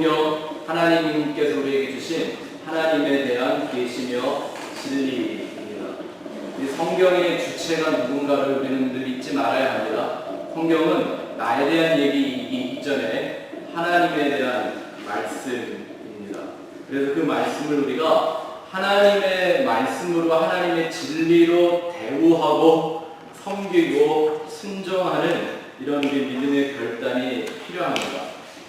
성경, 하나님께서 우리에게 주신 하나님에 대한 계시며 진리입니다. 이 성경의 주체가 누군가를 우리는 늘 잊지 말아야 합니다. 성경은 나에 대한 얘기이기 이전에 하나님에 대한 말씀입니다. 그래서 그 말씀을 우리가 하나님의 말씀으로 하나님의 진리로 대우하고 섬기고 순종하는 이런 우리 믿음의 결단이 필요합니다.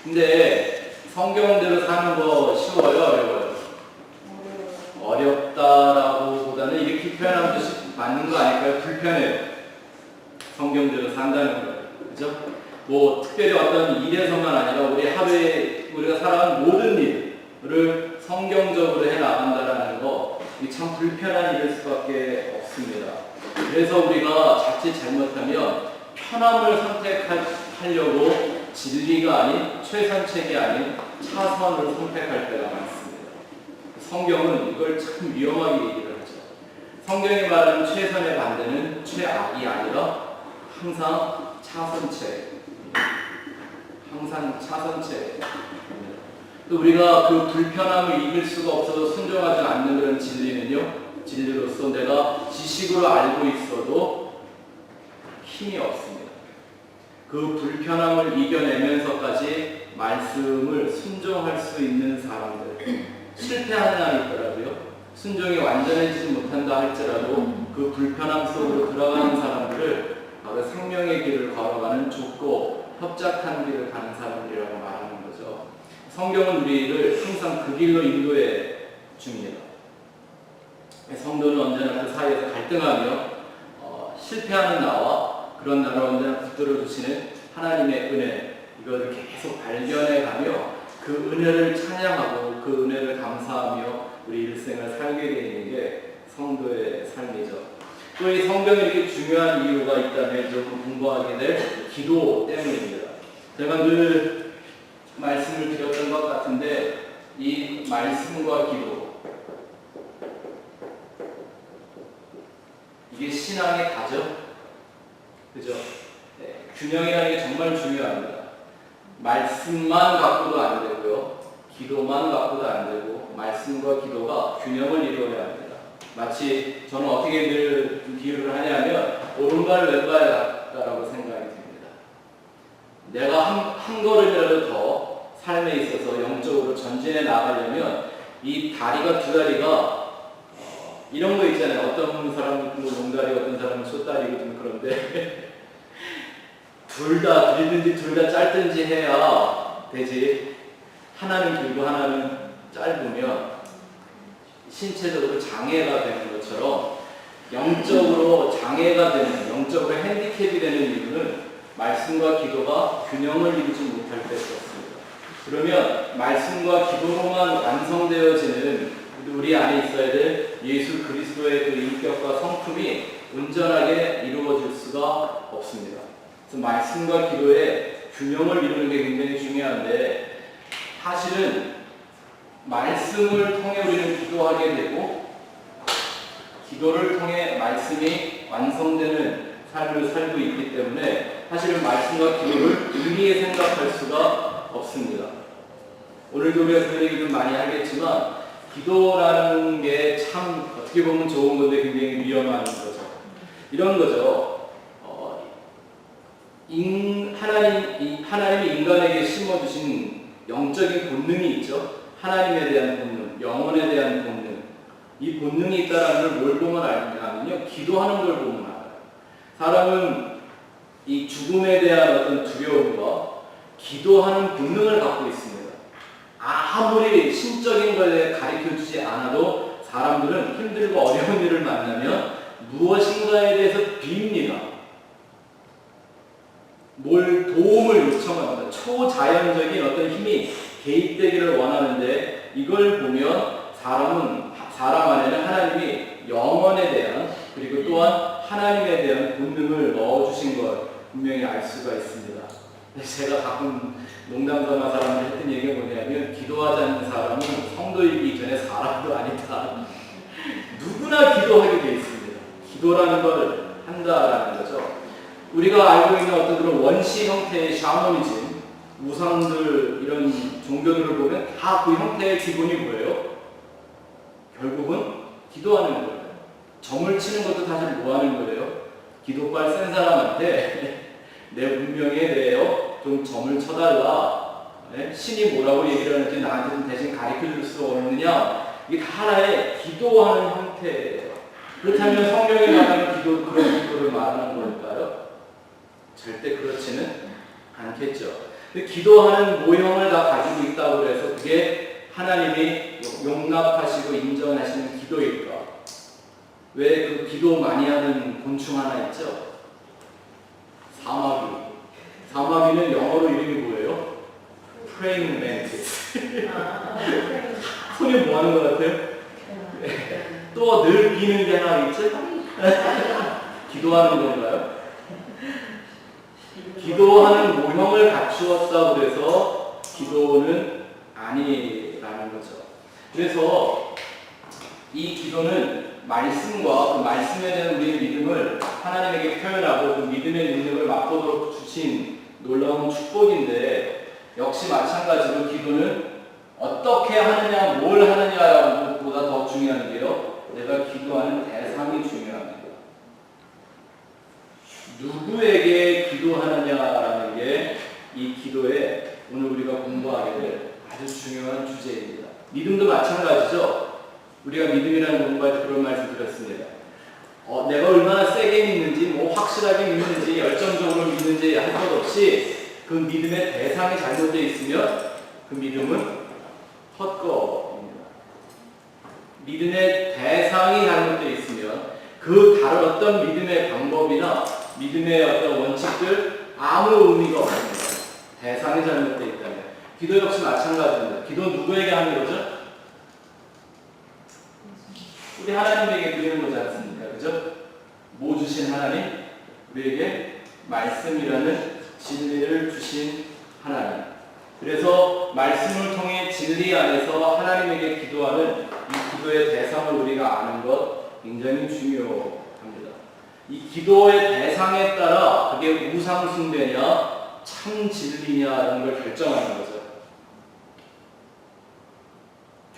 근데 성경대로 사는 거 쉬워요? 어려워요? 어렵다라고 보다는 이렇게 표현하는 것이 맞는 거 아닐까요? 불편해요. 성경대로 산다는 거예요. 그죠? 뭐 특별히 어떤 일에서만 아니라 우리 하루에 우리가 살아가는 모든 일을 성경적으로 해 나간다라는 거, 참 불편한 일일 수밖에 없습니다. 그래서 우리가 자칫 잘못하면 편함을 선택하려고 진리가 아닌, 최선책이 아닌 차선을 선택할 때가 많습니다. 성경은 이걸 참 위험하게 얘기를 하죠. 성경이 말하는 최선의 반대는 최악이 아니라 항상 차선책. 항상 차선책. 또 우리가 그 불편함을 이길 수가 없어서 순종하지 않는 그런 진리는요, 진리로서 내가 지식으로 알고 있어도 힘이 없습니다. 그 불편함을 이겨내면서까지 말씀을 순종할 수 있는 사람들, 실패하는 날이 있더라고요. 순종이 완전해지지 못한다 할지라도 그 불편함 속으로 들어가는 사람들을 바로 생명의 길을 걸어가는 좁고 협착한 길을 가는 사람들이라고 말하는 거죠. 성경은 우리를 항상 그 길로 인도해 줍니다. 성도는 언제나 그 사이에서 갈등하며 실패하는 나와 그런 나를 언제나 붙들어 주시는 하나님의 은혜, 이것을 계속 발견해가며 그 은혜를 찬양하고 그 은혜를 감사하며 우리 일생을 살게 되는 게 성도의 삶이죠. 또 이 성경이 이렇게 중요한 이유가 있다면 좀 공부하게 될 기도 때문입니다. 제가 늘 말씀을 드렸던 것 같은데 이 말씀과 기도, 이게 신앙의 다죠? 그죠? 네, 균형이라는 게 정말 중요합니다. 말씀만 갖고도 안 되고요, 기도만 갖고도 안 되고, 말씀과 기도가 균형을 이루어야 합니다. 마치 저는 어떻게 늘 비유를 하냐면 오른발 왼발 같다라고 생각이 듭니다. 내가 한 걸음이라도 더 삶에 있어서 영적으로 전진해 나가려면 이 다리가, 두 다리가 이런 거 있잖아요. 어떤 사람은 롱다리, 어떤 사람은 숏다리고 좀 그런데 둘 다 길든지 둘 다 짧든지 해야 되지. 하나는 길고 하나는 짧으면 신체적으로 장애가 되는 것처럼 영적으로 장애가 되는, 영적으로 핸디캡이 되는 이유는 말씀과 기도가 균형을 이루지 못할 때가 없습니다. 그러면 말씀과 기도로만 완성되어지는 우리 안에 있어야 될 예수 그리스도의 그 인격과 성품이 온전하게 이루어질 수가 없습니다. 그래서 말씀과 기도의 균형을 이루는 게 굉장히 중요한데, 사실은 말씀을 통해 우리는 기도하게 되고 기도를 통해 말씀이 완성되는 삶을 살고 있기 때문에 사실은 말씀과 기도를 분리해 생각할 수가 없습니다. 오늘도 우리가 그런 얘기 좀 많이 하겠지만 기도라는 게 참 어떻게 보면 좋은 건데 굉장히 위험한 거죠. 이런 거죠. 하나님이 인간에게 심어주신 영적인 본능이 있죠. 하나님에 대한 본능, 영혼에 대한 본능. 이 본능이 있다는 걸 뭘 보면 알냐면요, 기도하는 걸 보면 알아요. 사람은 이 죽음에 대한 어떤 두려움과 기도하는 본능을 갖고 있습니다. 아무리 신적인 것에 가르쳐주지 않아도 사람들은 힘들고 어려운 일을 만나면 무엇인가에 대해서 빕니다. 뭘 도움을 요청합니다. 초자연적인 어떤 힘이 개입되기를 원하는데, 이걸 보면 사람 안에는 하나님이 영혼에 대한, 그리고 또한 하나님에 대한 본능을 넣어주신 걸 분명히 알 수가 있습니다. 제가 가끔 농담삼아 사람들 했던 얘기가 뭐냐면, 기도하지 않는 사람은 성도이기 전에 사람도 아니다. 누구나 기도하게 되어 있습니다. 기도라는 걸 한다라는 거죠. 우리가 알고 있는 어떤 그런 원시 형태의 샤머니즘, 우상들 이런 종교들을 보면 다 그 형태의 기본이 뭐예요? 결국은 기도하는 거예요. 점을 치는 것도 사실 뭐 하는 거예요? 기도빨 센 사람한테 내 운명에 대해 좀 점을 쳐달라. 네? 신이 뭐라고 얘기를 하는지 나한테 좀 대신 가르쳐줄 수 없느냐? 이게 다 하나의 기도하는 형태예요. 그렇다면 성경에 말하는 기도, 그런 기도를 말하는 걸까요? 절대 그렇지는 않겠죠. 근데 기도하는 모형을 다 가지고 있다고 해서 그게 하나님이 용납하시고 인정하시는 기도일까? 왜 그 기도 많이 하는 곤충 하나 있죠? 사마귀. 사마귀는 영어로 이름이 뭐예요? Praying Mantis. 손이 뭐 하는 것 같아요? 또 늘 비는 게 하나 있죠? 기도하는 건가요? 기도하는 모형을 갖추었다고 그래서 기도는 아니라는 거죠. 그래서 이 기도는 말씀과 그 말씀에 대한 우리의 믿음을 하나님에게 표현하고 그 믿음의 능력을 맛보도록 주신 놀라운 축복인데, 역시 마찬가지로 기도는 어떻게 하느냐, 뭘 하느냐라는 것보다 더 중요한 게요, 내가 기도하는 대상이 중요합니다. 누구에게 기도하느냐라는 게 이 기도에 오늘 우리가 공부하게 될 아주 중요한 주제입니다. 믿음도 마찬가지죠. 우리가 믿음이라는 공부할 때 그런 말씀 드렸습니다. 내가 얼마나 세게 믿는지, 뭐 확실하게 믿는지, 열정적으로 믿는지 할 것 없이 그 믿음의 대상이 잘못되어 있으면 그 믿음은 헛것입니다. 믿음의 대상이 잘못되어 있으면 그 다른 어떤 믿음의 방법이나 믿음의 어떤 원칙들 아무 의미가 없습니다. 대상이 잘못되어 있다면. 기도 역시 마찬가지입니다. 기도 누구에게 하는 거죠? 우리 하나님에게 드리는 거지 않습니까? 그죠? 뭐 주신 하나님? 우리에게 말씀이라는 진리를 주신 하나님. 그래서 말씀을 통해 진리 안에서 하나님에게 기도하는 이 기도의 대상을 우리가 아는 것 굉장히 중요합니다. 이 기도의 대상에 따라 그게 우상숭배냐 참 진리냐 이런 걸 결정하는 거죠.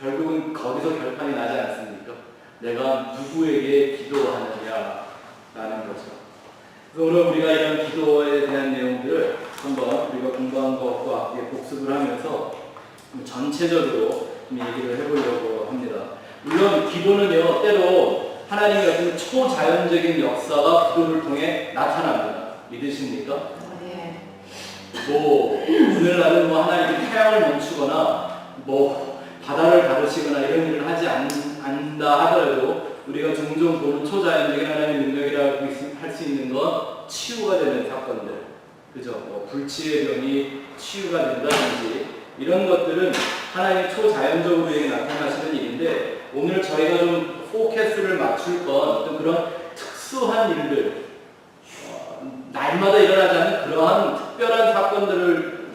결국은 거기서 결판이 나지 않습니까? 내가 누구에게 기도하느냐라는 거죠. 그래서 오늘 우리가 이런 기도에 대한 내용들을 한번 우리가 공부한 것과 함께 복습을 하면서 전체적으로 좀 얘기를 해보려고 합니다. 물론 기도는요, 때로 하나님의 어떤 초자연적인 역사가 기도를 통해 나타납니다. 믿으십니까? 네. 뭐 오늘날은 뭐 하나님이 태양을 멈추거나 뭐 바다를 가르치거나 이런 일을 하지 않는다 하더라도 우리가 종종 보는 초자연적인 하나님의 능력이라고 할 수 있는 건 치유가 되는 사건들, 그죠? 뭐 불치의 병이 치유가 된다든지 이런 것들은 하나님의 초자연적으로 나타나시는 일인데, 오늘 저희가 좀 포커스를 맞출 건 어떤 그런 특수한 일들, 날마다 일어나지 않는 그러한 특별한 사건들을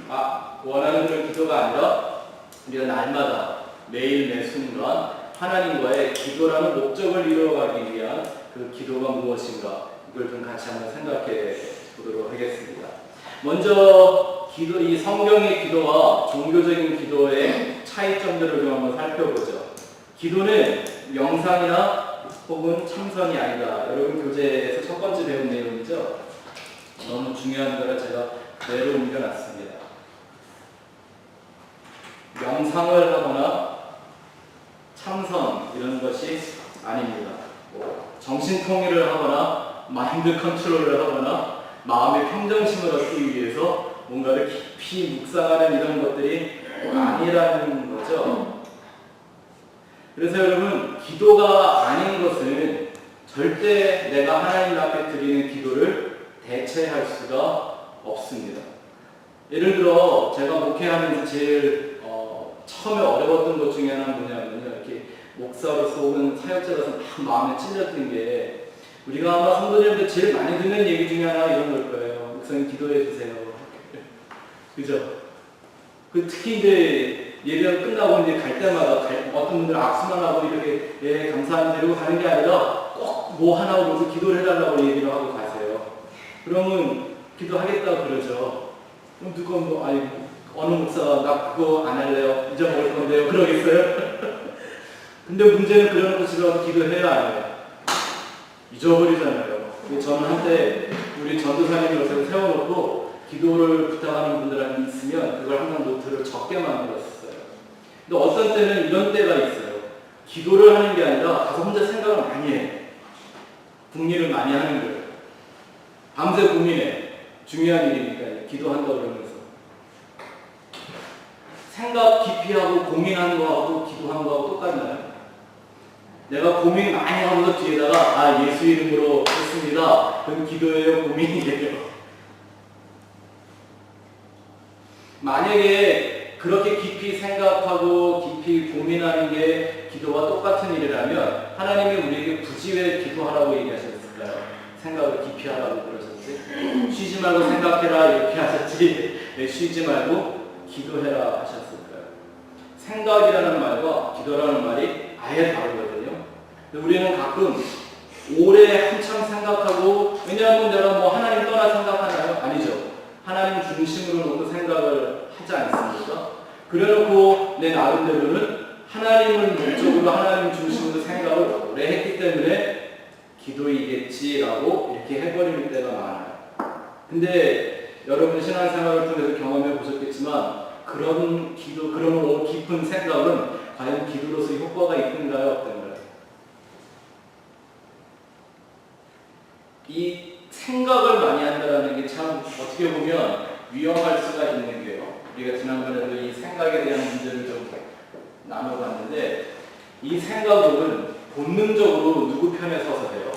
원하는 그런 기도가 아니라 우리가 날마다 매일 매 순간 하나님과의 기도라는 목적을 이루어가기 위한 그 기도가 무엇인가, 이걸 좀 같이 한번 생각해 보도록 하겠습니다. 먼저 이 성경의 기도와 종교적인 기도의 차이점들을 좀 한번 살펴보죠. 기도는 명상이나 혹은 참선이 아니다. 여러분 교재에서 첫 번째 배운 내용이죠. 너무 중요한 거라 제가 그대로 옮겨놨습니다. 명상을 하거나 참선 이런 것이 아닙니다. 정신통일을 하거나 마인드 컨트롤을 하거나 마음의 평정심을 얻기 위해서 뭔가를 깊이 묵상하는 이런 것들이 아니라는 거죠. 그래서 여러분, 기도가 아닌 것은 절대 내가 하나님 앞에 드리는 기도를 대체할 수가 없습니다. 예를 들어 제가 목회하면서 제일 처음에 어려웠던 것 중에 하나는 뭐냐면요, 이렇게 목사로서 혹은 사역자로서 마음에 찔렸던 게, 우리가 아마 성도님들 제일 많이 듣는 얘기 중에 하나 이런 걸 거예요. 목사님 기도해 주세요. 그죠? 특히 이제 예배가 끝나고 이제 갈 때마다 어떤 분들은 악수만 하고 이렇게 예 감사합니다 이러고 가는 게 아니라 꼭 뭐 하나 하고 기도를 해달라고 얘기를 하고 가세요. 그러면 기도하겠다고 그러죠. 그럼 누가 뭐 아니 어느 목사가 나 그거 안 할래요. 잊어먹을 건데요. 그러겠어요? 근데 문제는 그런 것으로 기도해야 안 해요. 잊어버리잖아요. 저는 한때 우리 전도사님을 세워놓고 기도를 부탁하는 분들한테 있으면 그걸 항상 노트를 적게 만들었어요. 근데 어떤 때는 이런 때가 있어요. 기도를 하는 게 아니라 가서 혼자 생각을 많이 해요. 궁리를 많이 하는 거예요. 밤새 고민해. 중요한 일이니까 기도한다고 그러면서. 생각 깊이 하고 고민하는 거하고 기도하는 거하고 똑같나요? 내가 고민 많이 하고서 뒤에다가 예수 이름으로 했습니다. 그건 기도예요? 고민이에요? 만약에 그렇게 깊이 생각하고 깊이 고민하는 게 기도와 똑같은 일이라면 하나님이 우리에게 굳이 왜 기도하라고 얘기하셨을까요? 생각을 깊이 하라고 그러셨지? 쉬지 말고 생각해라 이렇게 하셨지 왜 쉬지 말고 기도해라 하셨을까요? 생각이라는 말과 기도라는 말이 아예 다르거든요. 우리는 가끔 오래 한참 생각하고, 왜냐하면 내가 뭐 하나님 떠나 생각하나요? 아니죠. 하나님 중심으로 놓고 생각을 하지 않습니까? 그래놓고 내 나름대로는 하나님을 목적으로 하나님 중심으로 생각을 오래 했기 때문에 기도이겠지라고 이렇게 해버리는 때가 많아요. 근데 여러분 신앙생활을 통해서 경험해 보셨겠지만 그런 기도, 그런 깊은 생각은 과연 기도로서 효과가 있는가요? 어떤가요? 이 생각을 많이 한다는 게 참 어떻게 보면 위험할 수가 있는 게요. 우리가 지난번에도 이 생각에 대한 문제를 좀 나눠봤는데 이 생각은 본능적으로 누구 편에 서서 해요?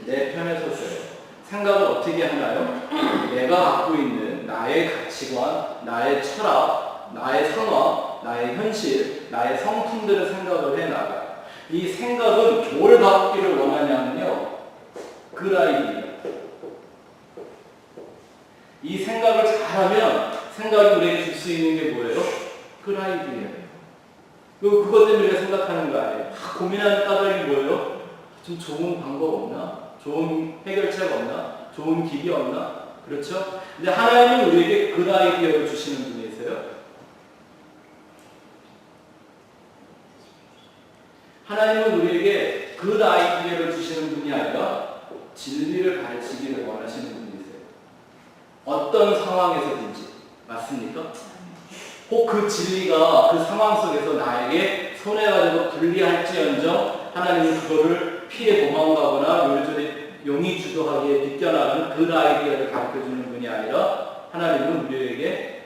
내 편에 서서요. 생각을 어떻게 하나요? 내가 갖고 있는 나의 가치관, 나의 철학, 나의 상황, 나의 현실, 나의 성품들을 생각을 해나가요. 이 생각은 뭘 갖기를 원하냐면요. 그 아이디어. 이 생각을 잘하면 생각이 우리에게 줄 수 있는 게 뭐예요? 그 아이디어예요. 그것 때문에 우리가 생각하는 거 아니에요. 고민하는 까닭이 뭐예요? 좀 좋은 방법 없나? 좋은 해결책 없나? 좋은 길이 없나? 그렇죠? 근데 하나님은 우리에게 그 아이디어를 주시는 분이세요. 하나님은 우리에게 그 아이디어를 주시는 분이 아니라 진리를 가르치기를 원하시는 분이세요. 어떤 상황에서든지. 맞습니까? 혹 그 진리가 그 상황 속에서 나에게 손해가 되고 불리할지언정 하나님은 그거를 피해 도망가거나 요리조리 용이 주도하기에 비껴나가는 그 아이디어를 가르쳐주는 분이 아니라 하나님은 우리에게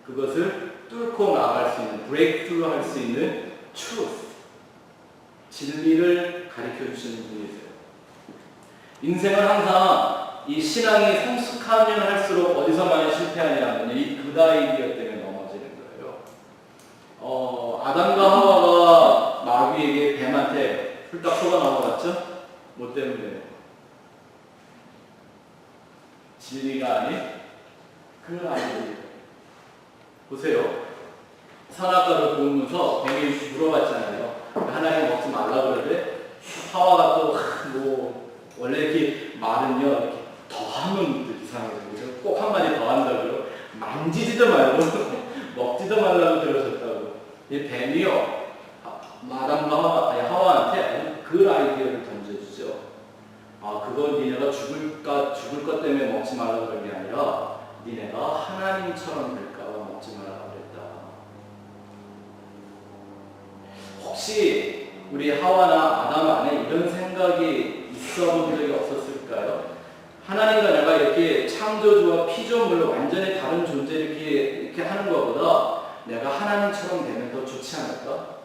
그것을 뚫고 나갈 수 있는, 브레이크트루 할 수 있는 truth, 진리를 가르쳐주시는 분이세요. 인생은 항상 이 신앙이 성숙하면 할수록 어디서 많이 실패하냐면 이 그 아이디어 때문에 넘어지는 거예요. 아담과 하와가 마귀에게 뱀한테 훌딱 속아 넘어갔죠? 뭐 때문에? 진리가 아닌 그 아이디어. 보세요. 선악과를 보면서 뱀이 물어봤잖아요. 하나님 먹지 말라고 그러는데 하와가 또 원래 이렇게 말은요 이렇게 더 하면 이상해요. 꼭 한마디 더 한다고요. 만지지도 말고 먹지도 말라고 그러셨다고. 이 뱀이요 아담과 하와한테 그 아이디어를 던져주죠. 그건 니네가 죽을 것 때문에 먹지 말라고 그런 게 아니라 니네가 하나님처럼 될까봐 먹지 말라고 그랬다. 혹시 우리 하와나 아담 안에 이런 생각이 있어 본 적이 없었을까요? 하나님과 내가 이렇게 창조주와 피조물로 완전히 다른 존재를 이렇게 하는 것보다 내가 하나님처럼 되면 더 좋지 않을까?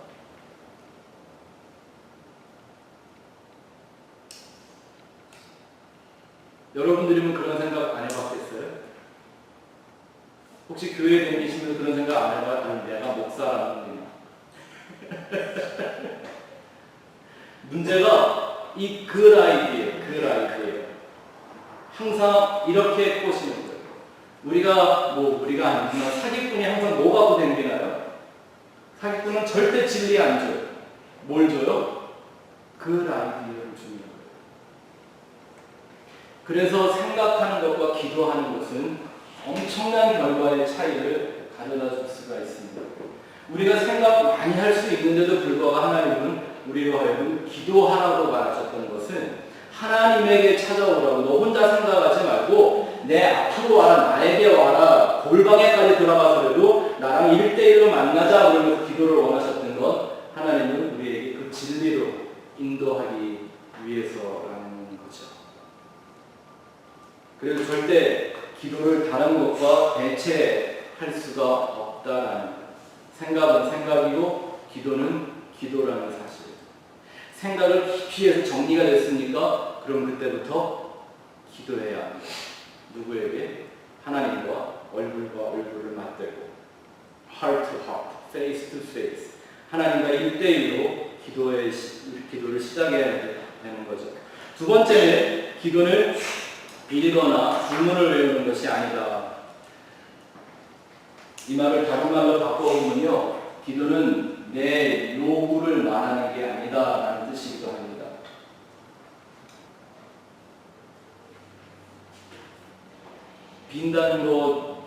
여러분들이면 그런 생각 안 해봤겠어요? 혹시 교회에 다니시면서 그런 생각 안 해봐요? 내가 목사라는 게. 문제가 이 그 아이디어예요. 항상 이렇게 꼬시는 거예요. 우리가 아니지만 사기꾼이 항상 뭐 갖고 댕기나요? 사기꾼은 절대 진리 안 줘요. 뭘 줘요? 그 아이디어를 주는 거예요. 그래서 생각하는 것과 기도하는 것은 엄청난 결과의 차이를 가져다 줄 수가 있습니다. 우리가 생각 많이 할 수 있는데도 불구하고 하나님은 우리로 하여금 기도하라고 말하셨던 것은 하나님에게 찾아오라고, 너 혼자 생각하지 말고 내 앞으로 와라, 나에게 와라, 골방에까지 들어가서라도 나랑 1대1로 만나자 그러면서 기도를 원하셨던 건 하나님은 우리에게 그 진리로 인도하기 위해서라는 거죠. 그래서 절대 기도를 다른 것과 대체할 수가 없다라는 거예요. 생각은 생각이고 기도는 기도라는 사실. 생각을 깊이 해서 정리가 됐으니까 그럼 그때부터 기도해야 합니다. 누구에게? 하나님과 얼굴과 얼굴을 맞대고 heart to heart, face to face. 하나님과 1대1로 기도를 시작해야 되는 거죠. 두 번째는 기도는 빌거나 주문을 외우는 것이 아니다. 이 말을 다른 말로 바꿔보면요, 기도는 내 요구를 말하는 게 아니다 라는 뜻이기도 합니다. 빈다는 거,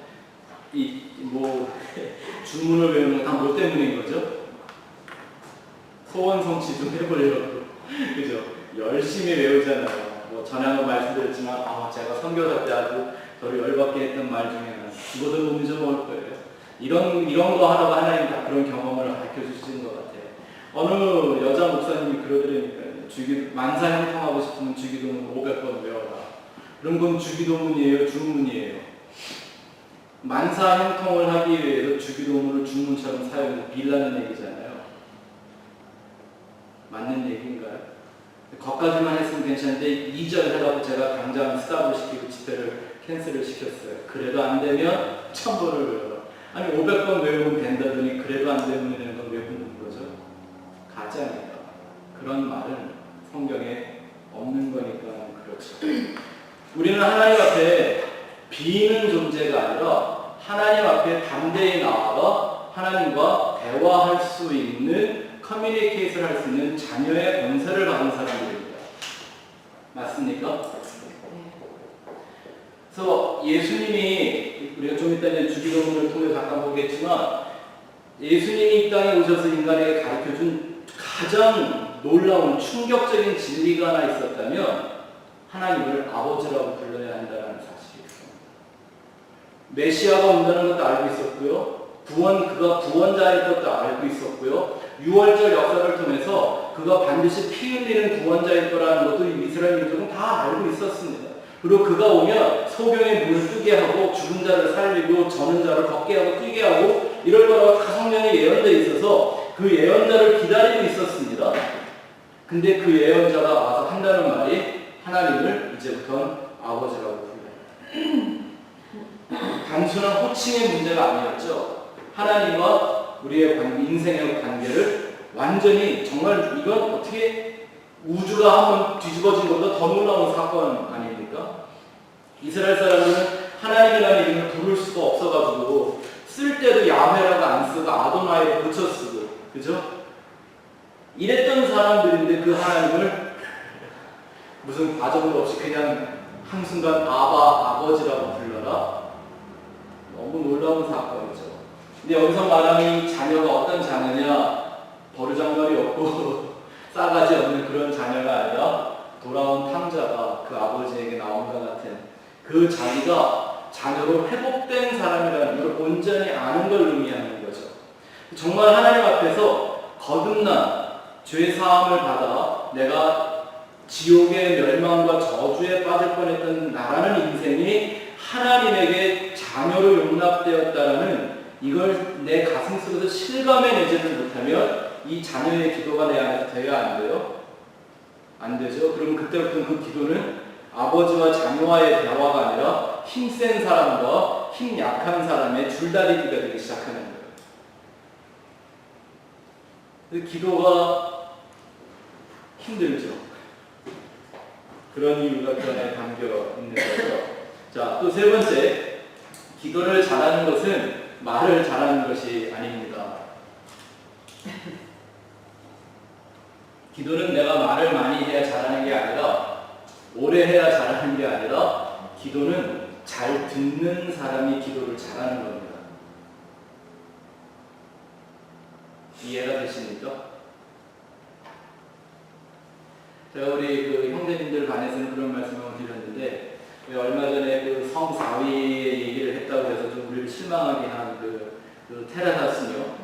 주문을 외우는 건 다 뭐 때문인 거죠? 소원 성취 좀 해보려고. 그죠? 열심히 외우잖아요. 전에도 말씀드렸지만, 제가 선교사 때 아주 저를 열받게 했던 말 중에 하나, 죽어도 못 잊어먹을 거예요. 이런 거 하라고 하나님 다 그런 경험을 가르쳐 주시는 것 같아요. 어느 여자 목사님이 그러더라니까요. 만사 형통하고 싶으면 주기도문 500번 외워라. 그런 건 주기도문이에요, 주문이에요. 만사 형통을 하기 위해서 주기도문을 주문처럼 사용해서 빌라는 얘기잖아요. 맞는 얘기인가요? 거기까지만 했으면 괜찮은데 2절 해가지고 제가 당장 스탑을 시키고 집회를 캔슬을 시켰어요. 그래도 안 되면 1000번을 외워라. 아니 500번 외우면 된다더니 그래도 안 되는 건 왜 묻는 거죠? 가짜니까. 그런 말은 성경에 없는 거니까 그렇죠. 우리는 하나님 앞에 비는 존재가 아니라 하나님 앞에 담대히 나아가 하나님과 대화할 수 있는, 커뮤니케이션을 할 수 있는 자녀의 권세를 받은 사람들입니다. 맞습니까? 그래서 예수님이, 우리가 좀 이따 이제 주기도문을 통해 잠깐 보겠지만, 예수님이 이 땅에 오셔서 인간에게 가르쳐준 가장 놀라운 충격적인 진리가 하나 있었다면 하나님을 아버지라고 불러야 한다는 사실이었습니다. 메시아가 온다는 것도 알고 있었고요. 그가 구원자일 것도 알고 있었고요. 6월절 역사를 통해서 그가 반드시 피 흘리는 구원자일 거라는 것도 이스라엘 민족은 다 알고 있었습니다. 그리고 그가 오면 소경의 눈을 뜨게 하고 죽은 자를 살리고 저는 자를 걷게 하고 뛰게 하고 이럴 거라고 다 성경에 예언되어 있어서 그 예언자를 기다리고 있었습니다. 근데 그 예언자가 와서 한다는 말이 하나님을 이제부터는 아버지라고 불러요. 단순한 호칭의 문제가 아니었죠. 하나님과 우리의 인생의 관계를 완전히, 정말 이건 어떻게 우주가 한번 뒤집어진 것보다 더 놀라운 사건 아닙니까? 이스라엘 사람들은 하나님이라는 이름을 부를 수가 없어가지고 쓸 때도 야훼라고 안 쓰고 아도나이를 붙여 쓰고, 그죠? 이랬던 사람들인데 그 하나님을 무슨 과정도 없이 그냥 한순간 아버지라고 불러라? 너무 놀라운 사건이죠. 근데 여기서 말하는 이 자녀가 어떤 자녀냐? 버르장머리 없고 싸가지 없는 그런 자녀가 아니라 돌아온 탕자가 그 아버지에게 나온 것 같은 그 자기가 자녀로 회복된 사람이라는 걸 온전히 아는 걸 의미하는 거죠. 정말 하나님 앞에서 거듭난 죄 사함을 받아 내가 지옥의 멸망과 저주에 빠질 뻔했던 나라는 인생이 하나님에게 자녀로 용납되었다라는 이걸 내 가슴 속에서 실감해내지를 못하면 이 자녀의 기도가 내 안에서 돼야 안 돼요? 안 되죠? 그럼 그때부터 그 기도는 아버지와 자녀와의 대화가 아니라 힘센 사람과 힘 약한 사람의 줄다리기가 되기 시작하는 거예요. 기도가 힘들죠. 그런 이유가 그 안에 담겨 있는 거죠. 자, 또 세 번째, 기도를 잘하는 것은 말을 잘하는 것이 아닙니다. 기도는 내가 말을 많이 해야 잘하는 게 아니라, 오래 해야 잘하는 게 아니라, 기도는 잘 듣는 사람이 기도를 잘하는 겁니다. 이해가 되십니까? 제가 우리 그 형제님들 반에서는 그런 말씀을 드렸는데, 얼마 전에 그 성사위의 얘기를 했다고 해서 좀 우리를 실망하게 한 그 테라다스요.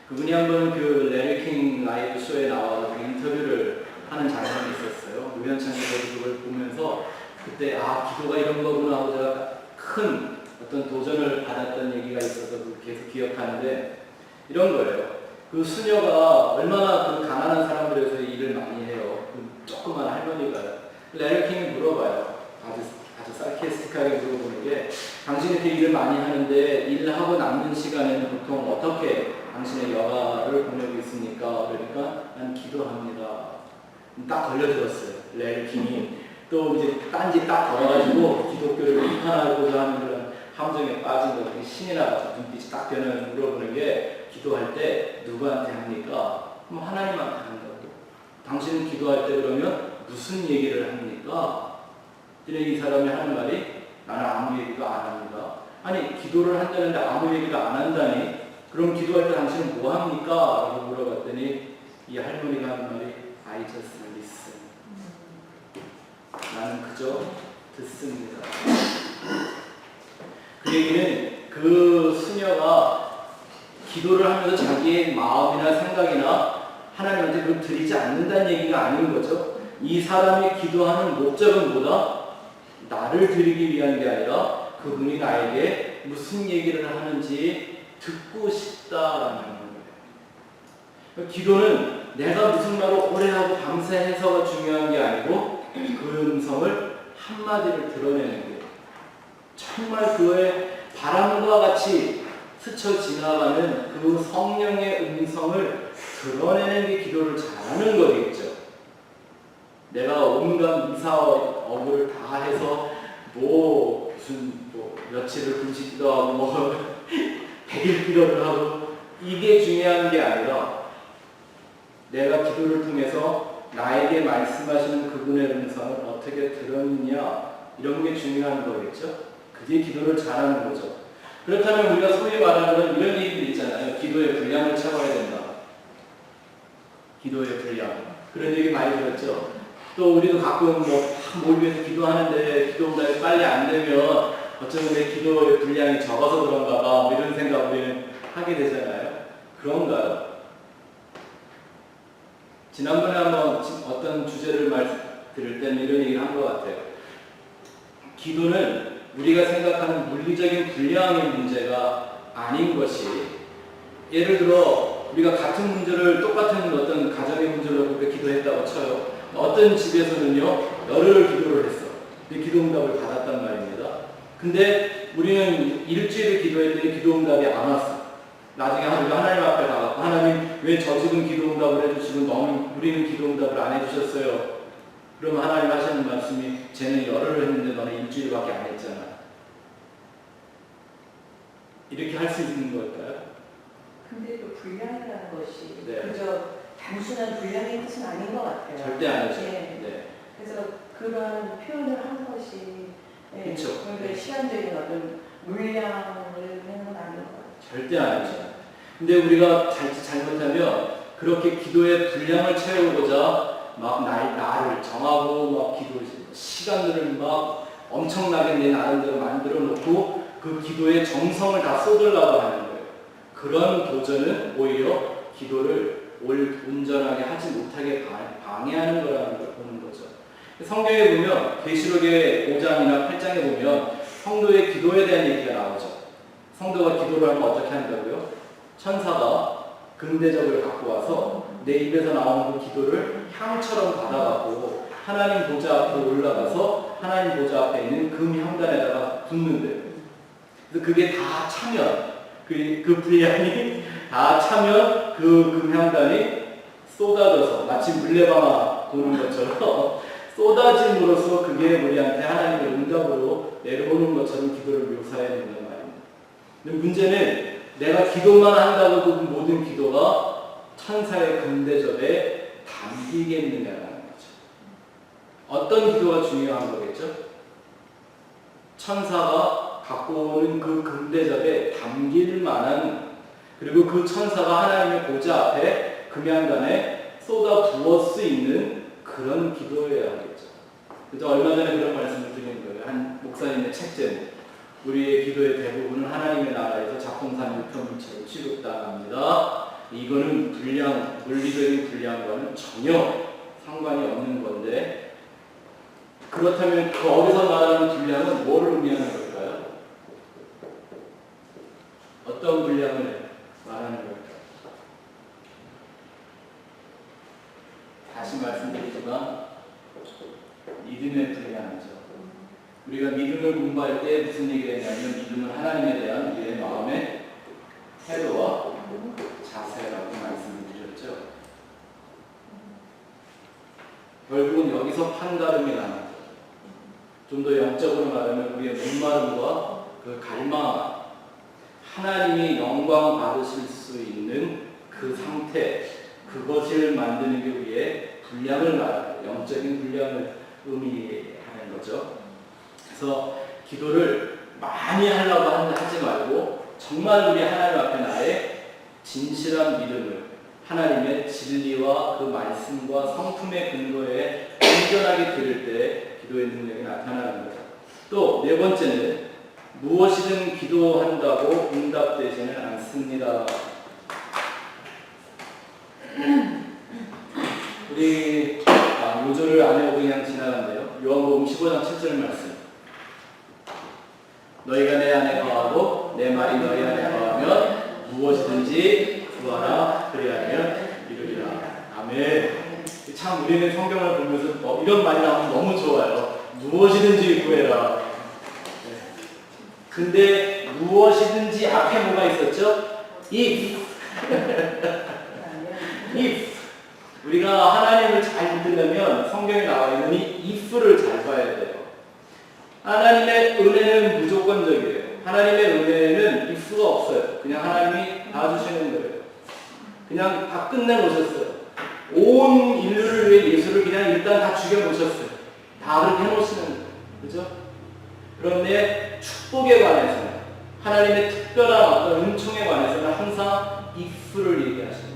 그분이 한번 그 레리 킹 라이브 쇼에 나와서 인터뷰를 하는 장면이 있었어요. 우연찮게도 그걸 보면서 그때 기도가 이런 거구나 하고 제가 큰 어떤 도전을 받았던 얘기가 있어서 계속 기억하는데, 이런 거예요. 그 수녀가 얼마나 그 가난한 사람들에서 일을 많이 해요. 그 조그만 할머니가 레리 킹이 물어봐요. 아주 sarcastic하게 물어보는 게, 당신이 이렇게 일을 많이 하는데 일하고 남는 시간에는 보통 어떻게 당신의 여가를 보내고 있습니까? 그러니까 난 기도합니다. 딱 걸려들었어요. 레리 킹이 또 이제 딴지 딱 걸어가지고 기독교를 비판하고자 하는 그런 함정에 빠진 거, 신이 나서 눈빛이 딱 변하는 물어보는 게, 기도할 때 누구한테 합니까? 그럼 하나님한테 한다고. 당신은 기도할 때 그러면 무슨 얘기를 합니까? 이 사람이 하는 말이, 나는 아무 얘기도 안 합니다. 아니, 기도를 한다는데 아무 얘기도 안 한다니? 그럼 기도할 때 당신은 뭐 합니까? 라고 물어봤더니 이 할머니가 하는 말이, I just listen. 나는 그저 듣습니다. 그 얘기는 그 수녀가 기도를 하면서 자기의 마음이나 생각이나 하나님한테 그걸 드리지 않는다는 얘기가 아닌 거죠. 이 사람이 기도하는 목적은 뭐다? 나를 드리기 위한 게 아니라 그분이 나에게 무슨 얘기를 하는지 듣고 싶다라는 거예요. 기도는 내가 무슨 말을 오래 하고 밤새 해서가 중요한 게 아니고 그 음성을 한마디를 드러내는 거예요. 정말 그의 바람과 같이 스쳐 지나가는 그 성령의 음성을 드러내는 게 기도를 잘하는 거겠죠. 내가 온갖 미사업을 다 해서 무슨 며칠을 굶지도 하고 100일 기도를 하고 이게 중요한 게 아니라 내가 기도를 통해서 나에게 말씀하시는 그분의 음성을 어떻게 들었느냐, 이런 게 중요한 거겠죠. 그게 기도를 잘하는 거죠. 그렇다면 우리가 소위 말하는 이런 얘기들 있잖아요. 기도의 분량을 채워야 된다. 기도의 분량. 그런 얘기 많이 들었죠. 또 우리도 가끔 뭘 위해서 기도하는데 기도응답이 빨리 안 되면 어쩌면 내 기도의 분량이 적어서 그런가 봐, 이런 생각 우리는 하게 되잖아요. 그런가요? 지난번에 한번 어떤 주제를 들을 때는 이런 얘기를 한 것 같아요. 기도는 우리가 생각하는 물리적인 분량의 문제가 아닌 것이, 예를 들어 우리가 같은 문제를 똑같은 어떤 가정의 문제로 우리가 기도했다고 쳐요. 어떤 집에서는요 열흘 기도를 했어. 근데 기도응답을 받았단 말입니다. 근데 우리는 일주일을 기도했더니 기도응답이 안 왔어. 나중에 우리가 하나님 앞에 가서, 하나님 왜 저 집은 기도응답을 해주시고 너무 우리는 기도응답을 안 해주셨어요? 그러면 하나님 하시는 말씀이, 쟤는 열흘을 했는데 너는 일주일밖에 안 했잖아. 이렇게 할 수 있는 걸까요? 근데 또 분량이라는 것이 네. 그저 단순한 분량의 뜻은 아닌 것 같아요. 절대 아니죠. 네. 네. 그래서 그런 표현을 하는 것이 그렇죠. 그러니까 시간적인 어떤 물량을 하는 건 아닌 것 같아요. 절대 아니죠. 근데 우리가 잘못하면 그렇게 기도의 분량을 채우고자 막 나를 정하고 막 기도 시간들을 막 엄청나게 내 나름대로 만들어 놓고 그 기도의 정성을 다 쏟으려고 하는 거예요. 그런 도전은 오히려 기도를 온전하게 하지 못하게 방해하는 거라는 걸 보는 거죠. 성경에 보면 계시록의 5장이나 8장에 보면 성도의 기도에 대한 얘기가 나오죠. 성도가 기도를 하면 어떻게 한다고요? 천사가 금대접을 갖고 와서 내 입에서 나오는 그 기도를 향처럼 받아가고 하나님 보좌 앞으로 올라가서 하나님 보좌 앞에 있는 금 향단에다가 붓는데요. 그래서 그게 다 차면, 그 분량이 다 차면 그 금향단이 쏟아져서 마치 물레방아 도는 것처럼 쏟아짐으로써 그게 우리한테 하나님의 응답으로 내려오는 것처럼 기도를 묘사해야 된단 말입니다. 근데 문제는 내가 기도만 한다고 그 모든 기도가 천사의 금대접에 담기겠느냐라는 거죠. 어떤 기도가 중요한 거겠죠? 천사가 갖고 오는 그 금대접에 담길 만한, 그리고 그 천사가 하나님의 보좌 앞에 금양간에 쏟아 부을 수 있는 그런 기도여야 하겠죠. 그래서 얼마 전에 그런 말씀을 드린 거예요. 한 목사님의 책 제목. 우리의 기도의 대부분은 하나님의 나라에서 작동산 일편물체로 취급당합니다. 이거는 물리적인 분량과는 전혀 상관이 없는 건데, 그렇다면 거기서 말하는 분량은 뭐를 의미하는 걸까요? 어떤 분량을 말하는 걸까요? 다시 말씀드리지만 믿음의 분량이죠. 우리가 믿음을 공부할 때 무슨 얘기를 했냐면, 믿음은 하나님에 대한 우리의 마음의 태도와 자세라고 말씀을 드렸죠. 결국은 여기서 판가름이 나는, 좀 더 영적으로 말하면 우리의 목마름과 그 갈망, 하나님이 영광 받으실 수 있는 그 상태, 그것을 만드는 게 우리의 분량을 말해요. 영적인 분량을 의미하는 거죠. 그래서 기도를 많이 하려고 하지 말고, 정말 우리 하나님 앞에 나의 진실한 믿음을 하나님의 진리와 그 말씀과 성품의 근거에 온전하게 들을 때 기도의 능력이 나타나는 거죠. 또 네 번째는 무엇이든 기도한다고 응답되지는 않습니다. 우리 요절을 안 해오고 그냥 지나간대요. 요한복음 15장 7절 말씀. 너희가 내 안에 거하고 내 말이 너희 안에 거하면 무엇이든지 구하라, 그리하면 이루리라. 아멘. 참 우리는 성경을 보면서 이런 말이 나오면 너무 좋아요. 무엇이든지 구해라. 근데 무엇이든지 앞에 뭐가 있었죠? if. if. 우리가 하나님을 잘 믿으려면 성경에 나와 있는 이 if를 잘 봐야 돼요. 하나님의 은혜는 무조건적이에요. 하나님의 은혜는 if가 없어요. 그냥 하나님이 다 주시는 거예요. 그냥 다 끝내놓으셨어요. 온 인류를 위해 예수를 그냥 일단 다 죽여놓으셨어요. 다 그렇게 해놓으시는 거예요. 그죠? 그런데 축복에 관해서는, 하나님의 특별한 어떤 은총에 관해서는 항상 if를 얘기하시는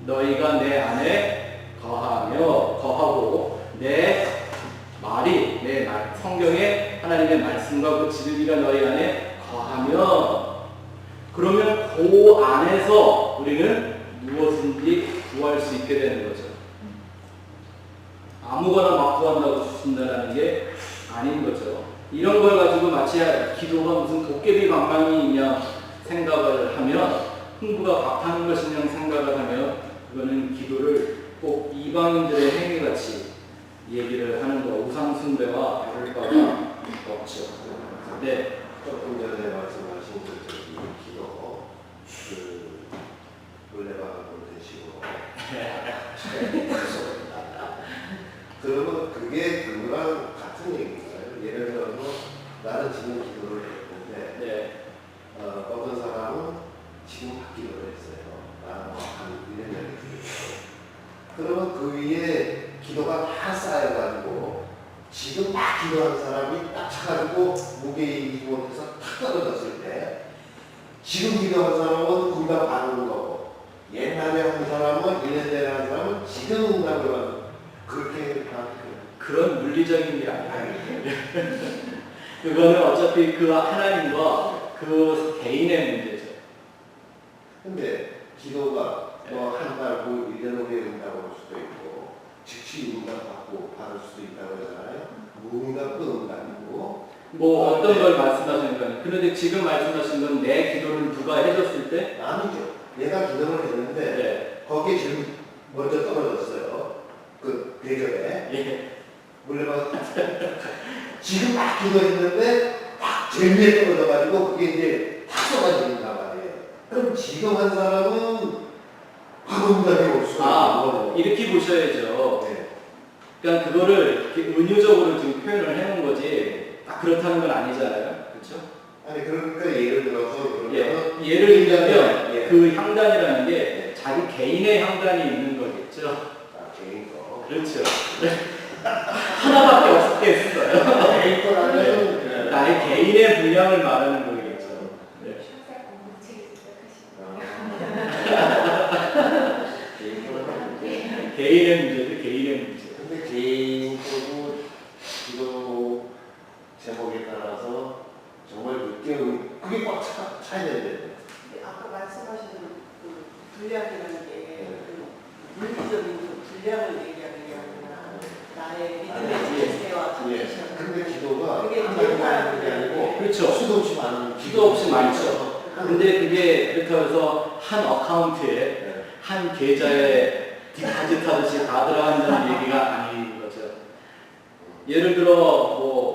거예요. 너희가 내 안에 거하고 내 말이, 내 말, 성경의 하나님의 말씀과 그 진리가 너희 안에 거하면, 그러면 그 안에서 우리는 무엇인지 구할 수 있게 되는 거죠. 아무거나 막 구한다고 주신다는 게 아닌 거죠. 이런 걸 가지고 마치 기도가 무슨 도깨비 방망이냐 생각을 하면, 흥부가 밥하는 것이냐 생각을 하면, 그거는 기도를 꼭 이방인들의 행위같이 얘기를 하는 거, 우상숭배와 다를 바가 없죠. 네. 조금 전에 말씀하신 그 기도, 물레방아 보내시고 그러면 그게 그거랑 같은 얘기인가요? 예를 들어서 나는 지금 기도를 했는데, 네. 어떤 사람은 지금 막 기도를 했어요. 나는 한 1년 전에 기도했어요. 그러면 그 위에 기도가 다 쌓여가지고 지금 막 기도하는 사람이 딱 차가지고 무게 이기지 못해서 탁 떨어졌을 때, 지금 기도한 사람은 금방 받는 거고, 옛날에 한 사람은 1년 전에 한 사람은 지금 응답을 받는, 그렇게 그런 물리적인 게 아니에요. 그거는 어차피 그 하나님과 그 개인의 문제죠. 근데 기도가 한 달, 1년 후에 응답을 올 수도 있고, 즉시 응답받고 받을 수도 있다고 하잖아요. 무응답도 응답이고. 뭐 어떤 걸 말씀하시는 거예요? 그런데 지금 말씀하신 건 내 기도를 누가 해줬을 때? 아니죠. 내가 기도를 했는데 네. 거기에 지금 먼저 떨어졌어요. 그 대접에. 예. 물론 지금 막 기도했는데 딱 제일 위에 떨어져가지고 그게 이제 탁 쏟아진단 말이에요. 그럼 지금 한 사람은 응답이 올 수가 있는 거고. 이렇게 보셔야죠. 네. 그러니까 그거를 이렇게 은유적으로 지금 표현을 해놓은 거지, 딱 그렇다는 건 아니잖아요. 그렇죠? 아니 그러니까 예를 들어서 그러면 예를 들자면 예. 그 향단이라는 게 자기 개인의 향단이 있는 거겠죠. 개인 거. 그렇죠. 하나밖에 없겠어요. 개인 거라면 네. 나의 개인의 분량을 말하는 거겠죠. 네. 개인의 문제도 개인의 문제. 근데 개인적으로 기도 제목에 따라서 정말 그게 꽉 차야 돼요. 아까 말씀하신 그 분량이라는 게그 물리적인 그 분량을 얘기하는 게 아니라 나의 믿음의 질서와 예. 컨디션. 근데 기도가 그게 하나님 하는 게 아니고 그렇죠. 수도 없이 많은 수도 없이 많죠. 근데 그게 그렇다고 해서 한 어카운트에 한 계좌에 디파짓 하듯이 다 들어간다는 얘기가 아닌 거죠. 예를 들어 뭐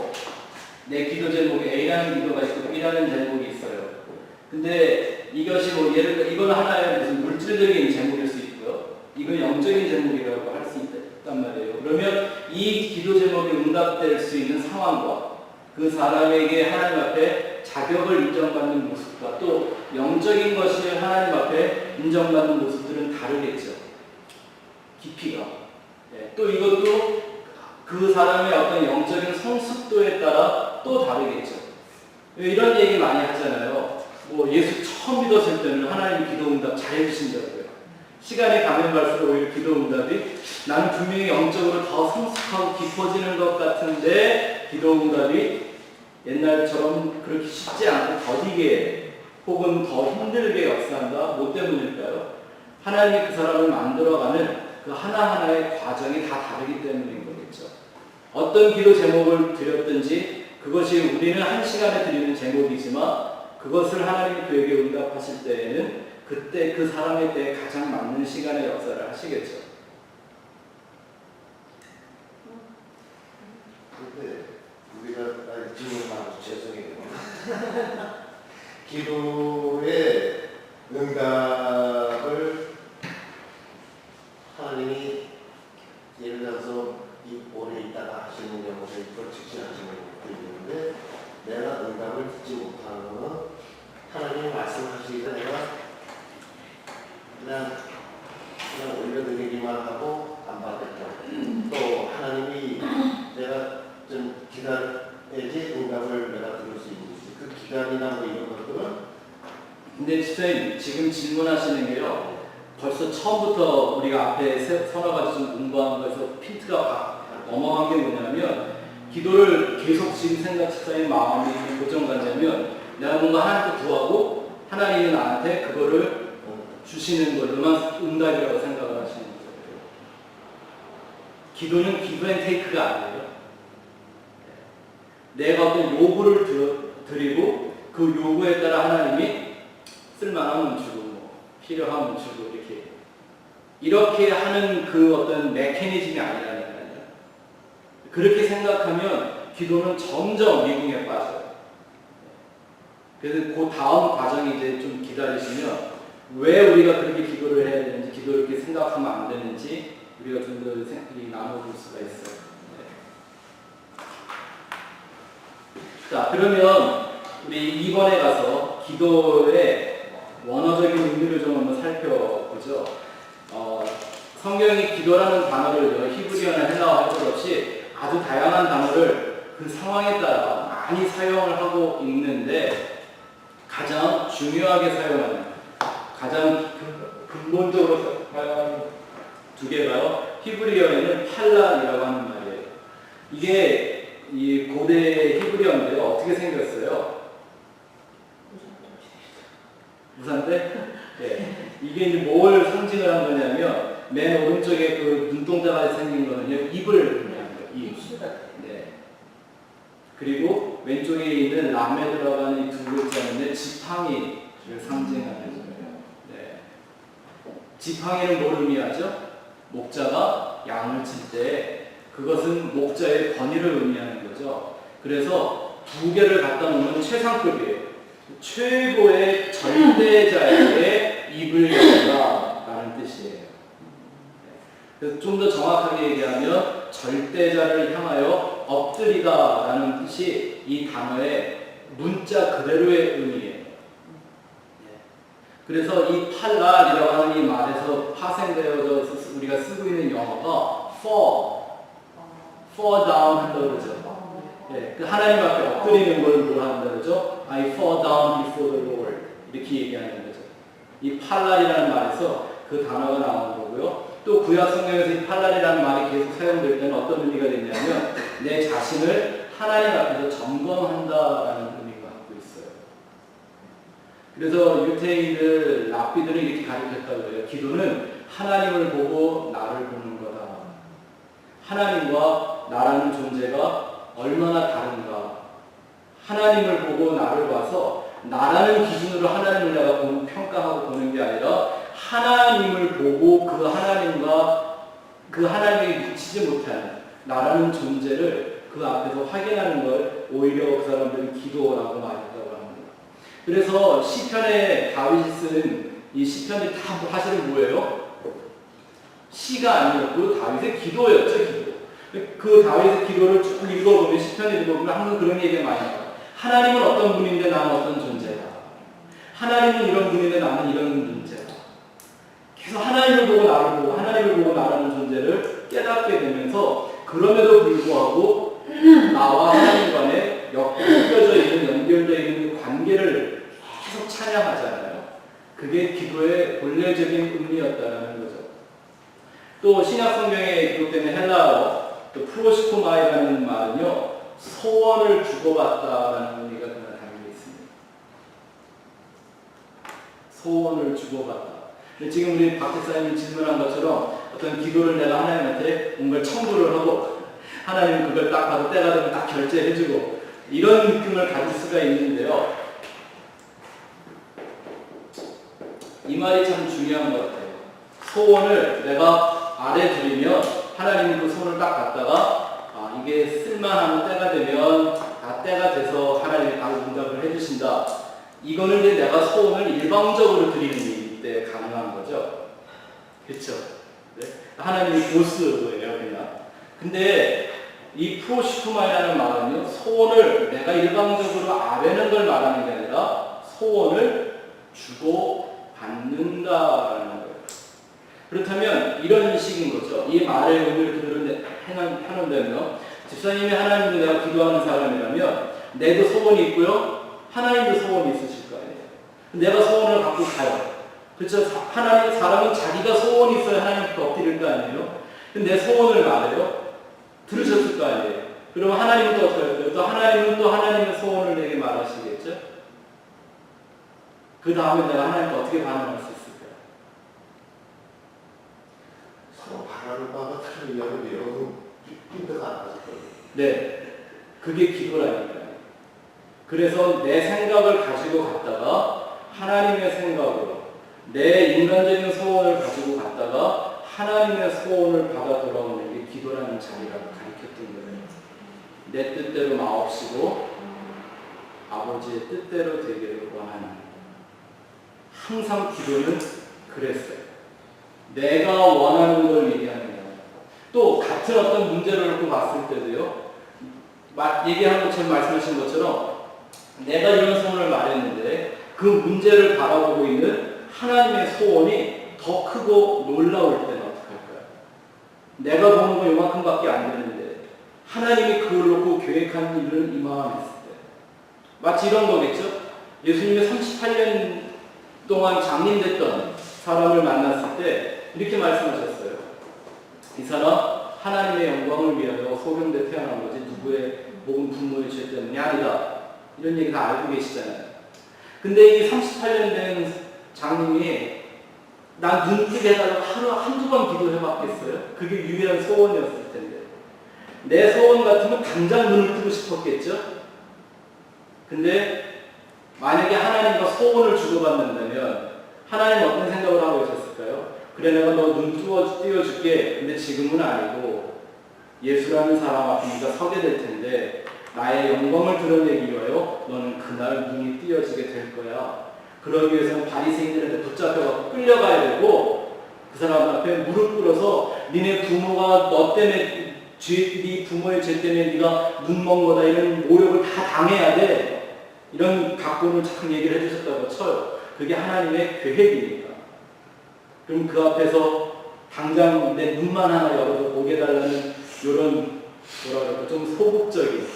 내 기도 제목에 A라는 기도가 있고 B라는 제목이 있어요. 근데 이것이 뭐 예를 들어 이건 하나의 무슨 물질적인 제목일 수 있고요. 이건 영적인 제목이라고 할 수 있단 말이에요. 그러면 이 기도 제목이 응답될 수 있는 상황과 그 사람에게 하나님 앞에 자격을 인정받는 모습과 또 영적인 것이 하나님 앞에 인정받는 모습들은 다르겠죠. 깊이가. 예, 또 이것도 그 사람의 어떤 영적인 성숙도에 따라 또 다르겠죠. 이런 얘기 많이 하잖아요. 뭐 예수 처음 믿었을 때는 하나님 기도 응답 잘 해주신다고요. 시간이 가면 갈수록 오히려 기도 응답이 나는 분명히 영적으로 더 성숙하고 깊어지는 것 같은데 기도 응답이 옛날처럼 그렇게 쉽지 않고 더디게 혹은 더 힘들게 역사한다. 뭐 때문일까요? 하나님이 그 사람을 만들어가는 그 하나하나의 과정이 다 다르기 때문인 거겠죠. 어떤 기도 제목을 드렸든지 그것이 우리는 한 시간에 드리는 제목이지만 그것을 하나님이 그에게 응답하실 때에는 그때 그 사람의 때에 가장 맞는 시간의 역사를 하시겠죠. 근데 우리가 질문 많아서 죄송해요. 기도의 응답을 하나님이 예를 들어서 오래 있다가 하시는 경우에 이걸 직진하시는 경우도 있는데 내가 응답을 듣지 못하는 것은 하나님이 말씀하시기 전에 내가 그냥 올려드리기만 하고 안 받았다. 또 하나님이 내가 좀 기다려야지 응답을 내가 들을 수 있는지 그 기간이나 뭐 이런 것들은 근데 집사님 지금 질문하시는 게요. 벌써 처음부터 우리가 앞에 서너 가지 좀 공부한 거에서 핀트가 어마어마한 게 뭐냐면 기도를 계속 지금 집사님 마음이 고정관념이면 내가 뭔가 하나님께 구하고 하나님이 나한테 그거를 주시는 걸로만 응답이라고 생각을 하시는 거예요. 기도는 기브 앤 테이크가 아니에요. 내가 어떤 요구를 드리고 그 요구에 따라 하나님이 쓸만하면 주고 뭐 필요하면 주고 이렇게 하는 그 어떤 메커니즘이 아니라는 거예요. 그렇게 생각하면 기도는 점점 미궁에 빠져요. 그래서 그 다음 과정이 이제 좀 기다리시면 왜 우리가 그렇게 기도를 해야 되는지, 기도를 이렇게 생각하면 안 되는지 우리가 좀 더 나눠볼 수가 있어요. 네. 자, 그러면 우리 2번에 가서 기도의 원어적인 의미를 좀 한번 살펴보죠. 성경이 기도라는 단어를 히브리어나 헬라어 할 것 없이 아주 다양한 단어를 그 상황에 따라 많이 사용을 하고 있는데 가장 중요하게 사용하는 가장 근본적으로 사용하는 두 개가요. 히브리어에는 팔라이라고 하는 말이에요. 이게 이 고대 히브리어인데요. 어떻게 생겼어요? 무산대? 네. 이게 이제 뭘 상징을 한 거냐면 맨 오른쪽에 그 눈동자가 생긴 거는요. 입을 의미합니다. 입. 네. 그리고 왼쪽에 있는 람에 들어가는 이 두 글자인데 지팡이를 상징하는 거예요. 네. 지팡이는 뭘 의미하죠? 목자가 양을 칠 때 그것은 목자의 권위를 의미하는 거죠. 그래서 두 개를 갖다 놓으면 최상급이에요. 최고의 절대자에게 입을 열라라는 뜻이에요. 그래서 좀 더 정확하게 얘기하면 절대자를 향하여 엎드리다라는 뜻이 이 단어의 문자 그대로의 의미예요. 그래서 이 팔랄이라고 하는 이 말에서 파생되어서 우리가 쓰고 있는 영어가 fall down 한다고 그러죠. 예, 그 하나님 앞에 엎드리는 걸 뭐 한다 그러죠? I fall down before the Lord. 이렇게 얘기하는 거죠. 이 팔랄이라는 말에서 그 단어가 나오는 거고요. 또 구약 성경에서 이 팔랄이라는 말이 계속 사용될 때는 어떤 의미가 되냐면 내 자신을 하나님 앞에서 점검한다라는 의미가 갖고 있어요. 그래서 유태인들, 랍비들은 이렇게 가르쳤다고 그래요. 기도는 하나님을 보고 나를 보는 거다. 하나님과 나라는 존재가 얼마나 다른가. 하나님을 보고 나를 봐서 나라는 기준으로 하나님을 내가 평가하고 보는 게 아니라 하나님을 보고 그 하나님과 그 하나님에 미치지 못하는 나라는 존재를 그 앞에서 확인하는 걸 오히려 그 사람들은 기도라고 말했다고 합니다. 그래서 시편에 다윗이 쓴 이 시편이 다 사실은 뭐예요? 시가 아니었고 다윗의 기도였죠. 기도. 그 다윗의 기도를 쭉 읽어보면 시편을 읽어보면 항상 그런 얘기가 많이 나와요. 하나님은 어떤 분인데 나는 어떤 존재다. 하나님은 이런 분인데 나는 이런 존재다. 계속 하나님을 보고 나를 보고 하나님을 보고 나라는 존재를 깨닫게 되면서 그럼에도 불구하고 나와 하나님 간에 엮여져 있는 연결되어 있는 관계를 계속 찬양하잖아요. 그게 기도의 본래적인 의미였다는 거죠. 또 신약 성경에 기록되는 헬라어 또 프로시코마이라는 말은요 소원을 주고받다라는 의미가 담겨 있습니다. 소원을 주고받다. 지금 우리 박 목사님이 질문한 것처럼 어떤 기도를 내가 하나님한테 뭔가 청구를 하고 하나님은 그걸 딱 봐도 때가 되면 딱 결제해주고 이런 느낌을 가질 수가 있는데요. 이 말이 참 중요한 것 같아요. 소원을 내가 아래 두리면 하나님은 그 손을 딱 갖다가 이게 쓸만한 때가 되면 때가 돼서 하나님이 딱 응답을 해주신다. 이거는 이제 내가 소원을 일방적으로 드리는 때 가능한 거죠. 그렇죠? 네? 하나님이 보스예요, 그냥. 근데 이 프로시토마이라는 말은요, 소원을 내가 일방적으로 아뢰는 걸 말하는 게 아니라 소원을 주고 받는다라는 거예요. 그렇다면 이런 식인 거죠. 이 말의 의미를 그대로 하는다면 집사님이 하나님도 내가 기도하는 사람이라면 내도 소원이 있고요. 하나님도 소원이 있으실 거 아니에요. 내가 소원을 갖고 가요. 그렇죠? 하나님, 사람은 자기가 소원이 있어야 하나님께 엎드릴 거 아니에요. 근데 내 소원을 말해요. 들으셨을 거 아니에요. 그러면 하나님은 또 어떻게 할까요? 또 하나님은 또 하나님의 소원을 내게 말하시겠죠? 그 다음에 내가 하나님께 어떻게 반응할 수 있을까요? 서로 바라는 바가 틀리면 여러분 핀드가 안 맞을 거예요. 네. 그게 기도라니까요. 그래서 내 생각을 가지고 갔다가 하나님의 생각으로 내 인간적인 소원을 가지고 갔다가 하나님의 소원을 받아 돌아오는 게 기도라는 자리라고 가르쳤던 거예요. 내 뜻대로 마옵시고 아버지의 뜻대로 되기를 원하는. 항상 기도는 그랬어요. 내가 원하는 걸 얘기하는 거예요. 또 같은 어떤 문제를 놓고 봤을 때도요. 얘기한 것처럼 말씀하신 것처럼 내가 이런 소원을 말했는데 그 문제를 바라보고 있는 하나님의 소원이 더 크고 놀라울 때는 어떡할까요? 내가 보는 건 요만큼밖에 안 되는데 하나님이 그걸 놓고 계획한 일을 이마했을 때 마치 이런 거겠죠? 예수님이 38년 동안 장님됐던 사람을 만났을 때 이렇게 말씀하셨어요. 이 사람 하나님의 영광을 위하여 소경돼 태어난 거지 누구의 목은 부모의 죄 때문이 아니다. 이런 얘기 다 알고 계시잖아요. 근데 이 38년 된 장님이 난 눈 뜨게 해달라고 하루 한두 번 기도해봤겠어요? 그게 유일한 소원이었을 텐데 내 소원 같으면 당장 눈을 뜨고 싶었겠죠? 근데 만약에 하나님과 소원을 주고받는다면 하나님 어떤 생각을 하고 있었을까요? 그래 내가 너 눈 띄워줄게. 근데 지금은 아니고 예수라는 사람 앞에 네가 서게 될 텐데 나의 영광을 드러내기 위하여 너는 그날 눈이 띄어지게 될 거야. 그러기 위해서는 바리새인들한테 붙잡혀서 끌려가야 되고 그 사람 앞에 무릎 꿇어서 니네 부모가 너 때문에 네 부모의 죄 때문에 네가 눈먼 거다 이런 모욕을 다 당해야 돼. 이런 각본을 참 얘기를 해주셨다고 쳐요. 그게 하나님의 계획이니까. 그럼 그 앞에서 당장 내 눈만 하나 열어도 보게 달라는 이런 뭐라 그럴까 좀 소극적인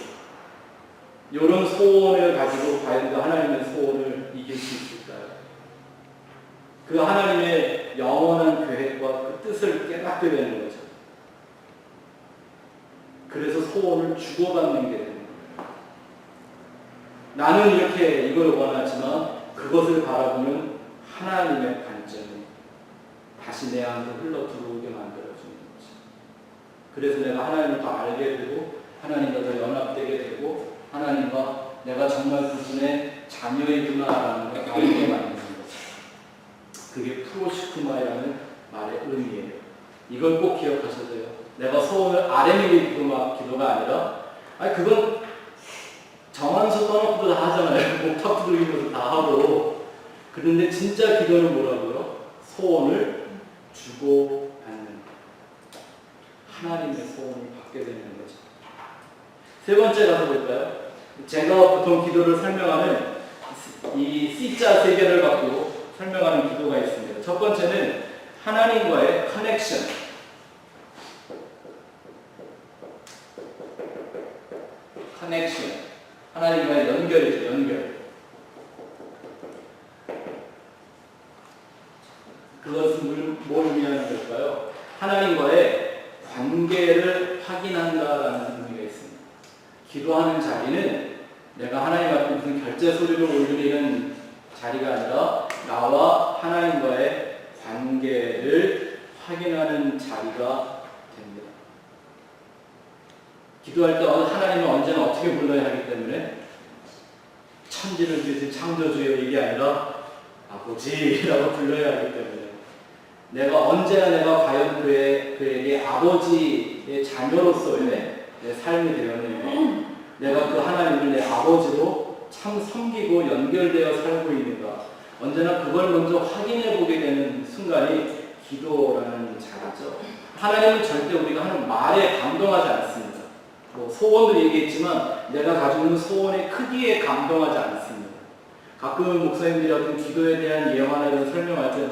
이런 소원을 가지고 과연 그 하나님의 소원을 이길 수 있을까요? 그 하나님의 영원한 계획과 그 뜻을 깨닫게 되는 거죠. 그래서 소원을 주고받는 게 되는 거예요. 나는 이렇게 이걸 원하지만 그것을 바라보는 하나님의 관점이 다시 내 안으로 흘러 들어오게 만들어주는 거죠. 그래서 내가 하나님을 더 알게 되고 하나님과 더 연합되게 되고 하나님과 내가 정말 그분의 자녀이구나라는 걸 알게 만드는 거죠. 그게 프로시크마이라는 말의 의미예요. 이걸 꼭 기억하셔야 돼요. 내가 소원을 아뢰는 기도가 아니라 그건 정한서 떠놓고도 다 하잖아요. 목탁 두드리면서 다 하고. 그런데 진짜 기도는 뭐라고요? 소원을 주고받는 하나님의 소원을 받게 되는 거죠. 세 번째 가서 볼까요? 제가 보통 기도를 설명하는 이 C자 세 개를 갖고 설명하는 기도가 있습니다. 첫 번째는 하나님과의 커넥션. 커넥션. 하나님과의 연결이죠, 연결. 그것은 뭘 의미하는 걸까요? 하나님과의 관계를 확인한다라는 의미가 있습니다. 기도하는 자리는 내가 하나님 앞에 무슨 결제 소리를 올리는 자리가 아니라 나와 하나님과의 관계를 확인하는 자리가 됩니다. 기도할 때 하나님은 언제나 어떻게 불러야 하기 때문에 천지를 지으신 창조주여 이게 아니라 아버지라고 불러야 하기 때문에 내가 언제나 내가 과연 그에게 아버지의 자녀로서의 내 삶이 되었는가, 내가 그 하나님을 내 아버지로 참 섬기고 연결되어 살고 있는가, 언제나 그걸 먼저 확인해 보게 되는 순간이 기도라는 자리죠. 하나님은 절대 우리가 하는 말에 감동하지 않습니다. 소원도 얘기했지만 내가 가지고 있는 소원의 크기에 감동하지 않습니다. 가끔 목사님들이 어떤 기도에 대한 예화나 이런 설명할 때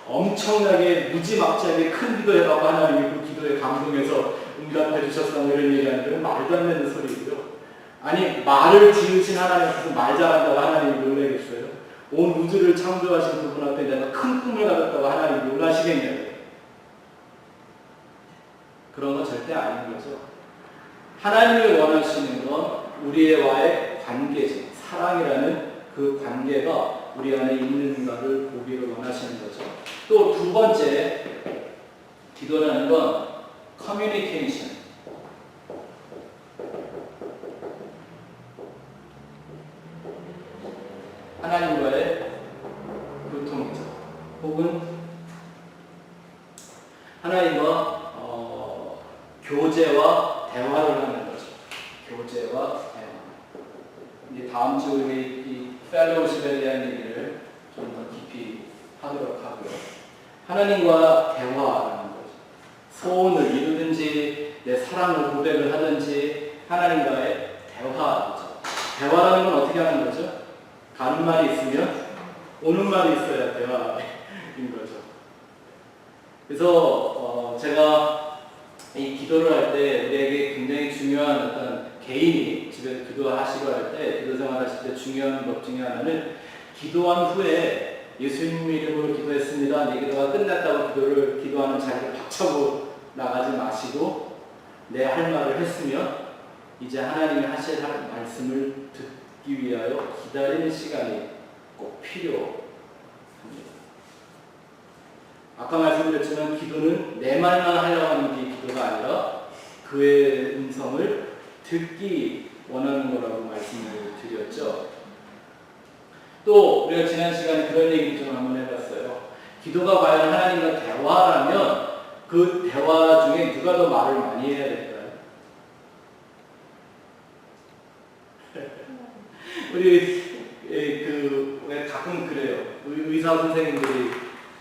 엄청나게 무지막지하게 큰 기도해라고 하나님이 그 기도에 감동해서 응답해 주셨다 이런 얘기하는 건 말도 안 되는 소리고요. 아니 말을 지으신 하나님 앞에서 말 잘한다고 하나님이 놀라겠어요? 온 우주를 창조하신 그분 앞에 내가 큰 꿈을 가졌다고 하나님이 놀라시겠냐고요. 그런 건 절대 아닌 거죠. 하나님이 원하시는 건 우리와의 관계죠. 사랑이라는 그 관계가 우리 안에 있는가를 보기를 원하시는 거죠. 또 두 번째, 기도라는 건 커뮤니케이션. 하나님과의 교통이죠. 혹은 하나님과 교제와 대화를 하는 거죠. 교제와 대화. 이제 다음 주 우리 이 펠로우십에 대한 얘기를 좀 더 깊이 하도록 하고요. 하나님과 대화라는 거죠. 소원을 이루든지 내 사랑을 고백을 하든지 하나님과의 대화죠. 대화라는 건 어떻게 하는 거죠? 가는 말이 있으면 오는 말이 있어야 대화인 거죠. 그래서 제가 이 기도를 할 때 우리에게 굉장히 중요한 어떤 개인이 집에서 기도하시고 할 때, 기도 생활하실 때 중요한 것 중에 하나는 기도한 후에 예수님 이름으로 기도했습니다. 내 기도가 끝났다고 기도하는 자리를 박차고 나가지 마시고 내 할 말을 했으면 이제 하나님이 하실 말씀을 듣기 위하여 기다리는 시간이 꼭 필요합니다. 아까 말씀드렸지만 기도는 내 말만 하려고 하는 게 기도가 아니라 그의 음성을 듣기 원하는 거라고 말씀을 드렸죠. 또 우리가 지난 시간에 그런 얘기 좀 한번 해봤어요. 기도가 과연 하나님과 대화라면 그 대화 중에 누가 더 말을 많이 해야 될까요? 우리 가끔 그래요. 의사 선생님들이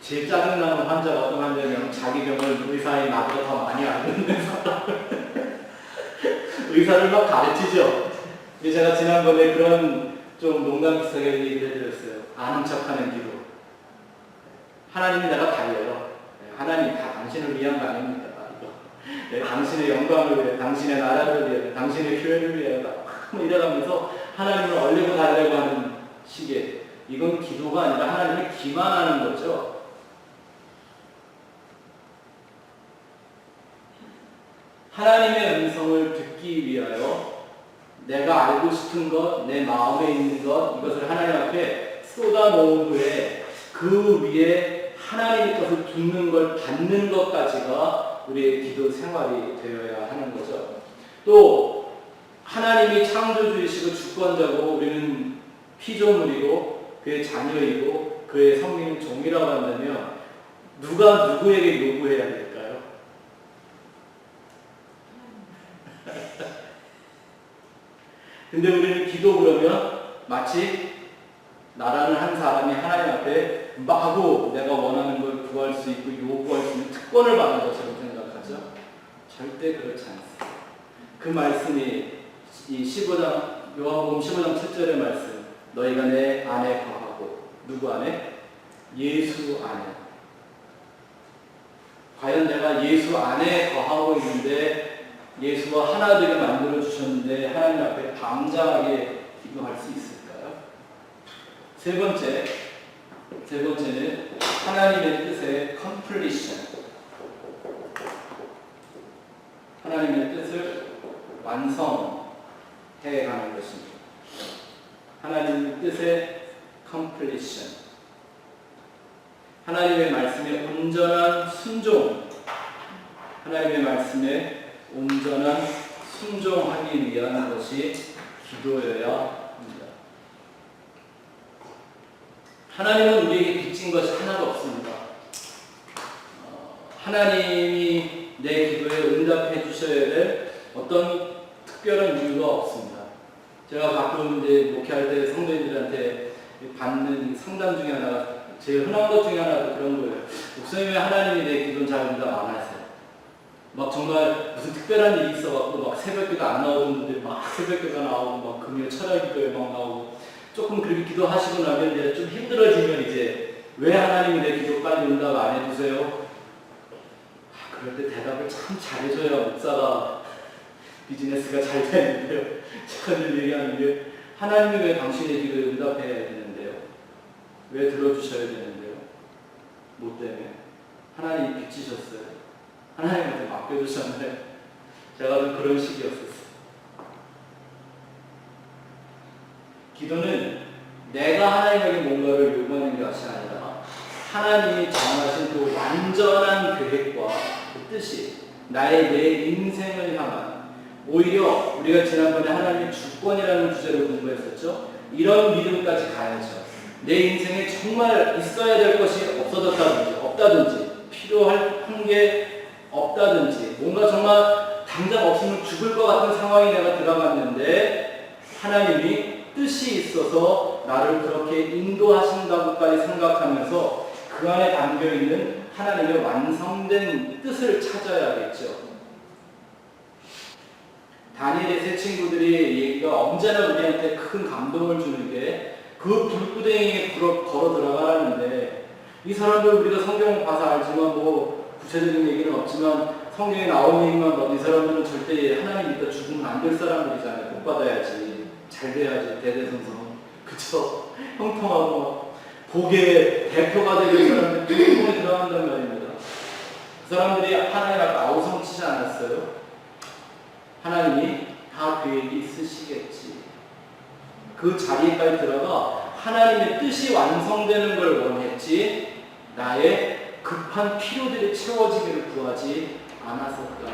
제일 짜증나는 환자가 어떤 환자냐면 자기 병을 의사의 나보다 더 많이 아는 의사를 막 가르치죠. 제가 지난번에 그런 좀 농담 비슷하게 얘기를 해드렸어요. 아는 척하는 기도. 하나님이 내가 달려요. 하나님 다 당신을 위한 거 아닙니까? 당신의 영광을 위해, 당신의 나라를 위해, 당신의 교회를 위해 이래가면서 하나님을 얼리고 달래고 하는 식의, 이건 기도가 아니라 하나님을 기만하는 거죠. 하나님의 음성을 듣기 위하여 내가 알고 싶은 것, 내 마음에 있는 것, 이것을 하나님 앞에 쏟아놓은 후에 그 위에 하나님의 것을 듣는 걸 받는 것까지가 우리의 기도 생활이 되어야 하는 거죠. 또 하나님이 창조주이시고 주권자고 우리는 피조물이고 그의 자녀이고 그의 성민은 종이라고 한다면 누가 누구에게 요구해야 될까요? 근데 우리는 기도 그러면 마치 나라는 한 사람이 하나님 앞에 마구 내가 원하는 걸 구할 수 있고 요구할 수 있는 특권을 받는 것처럼 생각하죠. 절대 그렇지 않습니다. 그 말씀이 이 15장 요한복음 15장 7절의 말씀, 너희가 내 안에 거하고, 누구 안에? 예수 안에. 과연 내가 예수 안에 거하고 있는데 예수와 하나 되게 만들어 주셨는데 하나님 앞에 당장하게 기도할 수 있을까요? 세 번째는 하나님의 뜻의 completion. 하나님의 뜻을 완성해 가는 것입니다. 하나님의 뜻의 completion. 하나님의 말씀에 온전한 순종. 하나님의 말씀에 온전한 순종하기 위한 것이 기도여야 합니다. 하나님은 우리에게 빚진 것이 하나도 없습니다. 하나님이 내 기도에 응답해 주셔야 될 어떤 특별한 이유가 없습니다. 제가 가끔 이제 목회할 때 성도님들한테 받는 상담 중에 하나가, 제일 흔한 것 중에 하나가 그런 거예요. 목사님이 하나님이 내 기도는 잘 응답 안 하세요. 막 정말 무슨 특별한 일이 있어갖고 막 새벽기도 안 나오는 분들이 막 새벽기도 나오고 막 금요 철야기도에 막 나오고, 조금 그렇게 기도하시고 나면 이제 좀 힘들어지면 이제 왜 하나님이 내 기도 빨리 응답 안 해주세요? 그럴 때 대답을 참 잘해줘야 목사가 비즈니스가 잘 되는데요. 제가 늘 얘기하는 게, 하나님이 왜 당신의 기도에 응답해야 되는데요? 왜 들어주셔야 되는데요? 뭐 때문에? 하나님이 빚지셨어요. 하나님한테 맡겨주셨는데, 제가 좀 그런 식이었었어요. 기도는 내가 하나님에게 뭔가를 요구하는 것이 아니라 하나님이 정하신 그 완전한 계획과 그 뜻이 나의 내 인생을 향한, 오히려 우리가 지난번에 하나님의 주권이라는 주제를 공부했었죠. 이런 믿음까지 가야죠. 내 인생에 정말 있어야 될 것이 없다든지 필요할 게 없다든지, 뭔가 정말 당장 없으면 죽을 것 같은 상황에 내가 들어갔는데 하나님이 뜻이 있어서 나를 그렇게 인도하신다고까지 생각하면서 그 안에 담겨있는 하나님의 완성된 뜻을 찾아야겠죠. 다니엘의 세 친구들이 얘기가 언제나 우리한테 큰 감동을 주는 게, 그 불구덩이에 걸어 들어가라는데, 이 사람들 우리가 성경 봐서 알지만 뭐 구체적인 얘기는 없지만 성경에 나온 얘기만 봐도 이 사람들은 절대 하나님 믿다 죽으면 안 될 사람들이잖아요. 복 받아야지, 잘 돼야지, 대대손손, 그쵸? 형통하고 복의 대표가 되는 사람들이 성경에 들어간단 말입니다. 그 사람들이 하나님 앞에 아우성치지 않았어요. 하나님이 다 계획이 있으시겠지. 그 자리에까지 들어가 하나님의 뜻이 완성되는 걸 원했지, 나의 급한 필요들이 채워지기를 구하지 않았었다.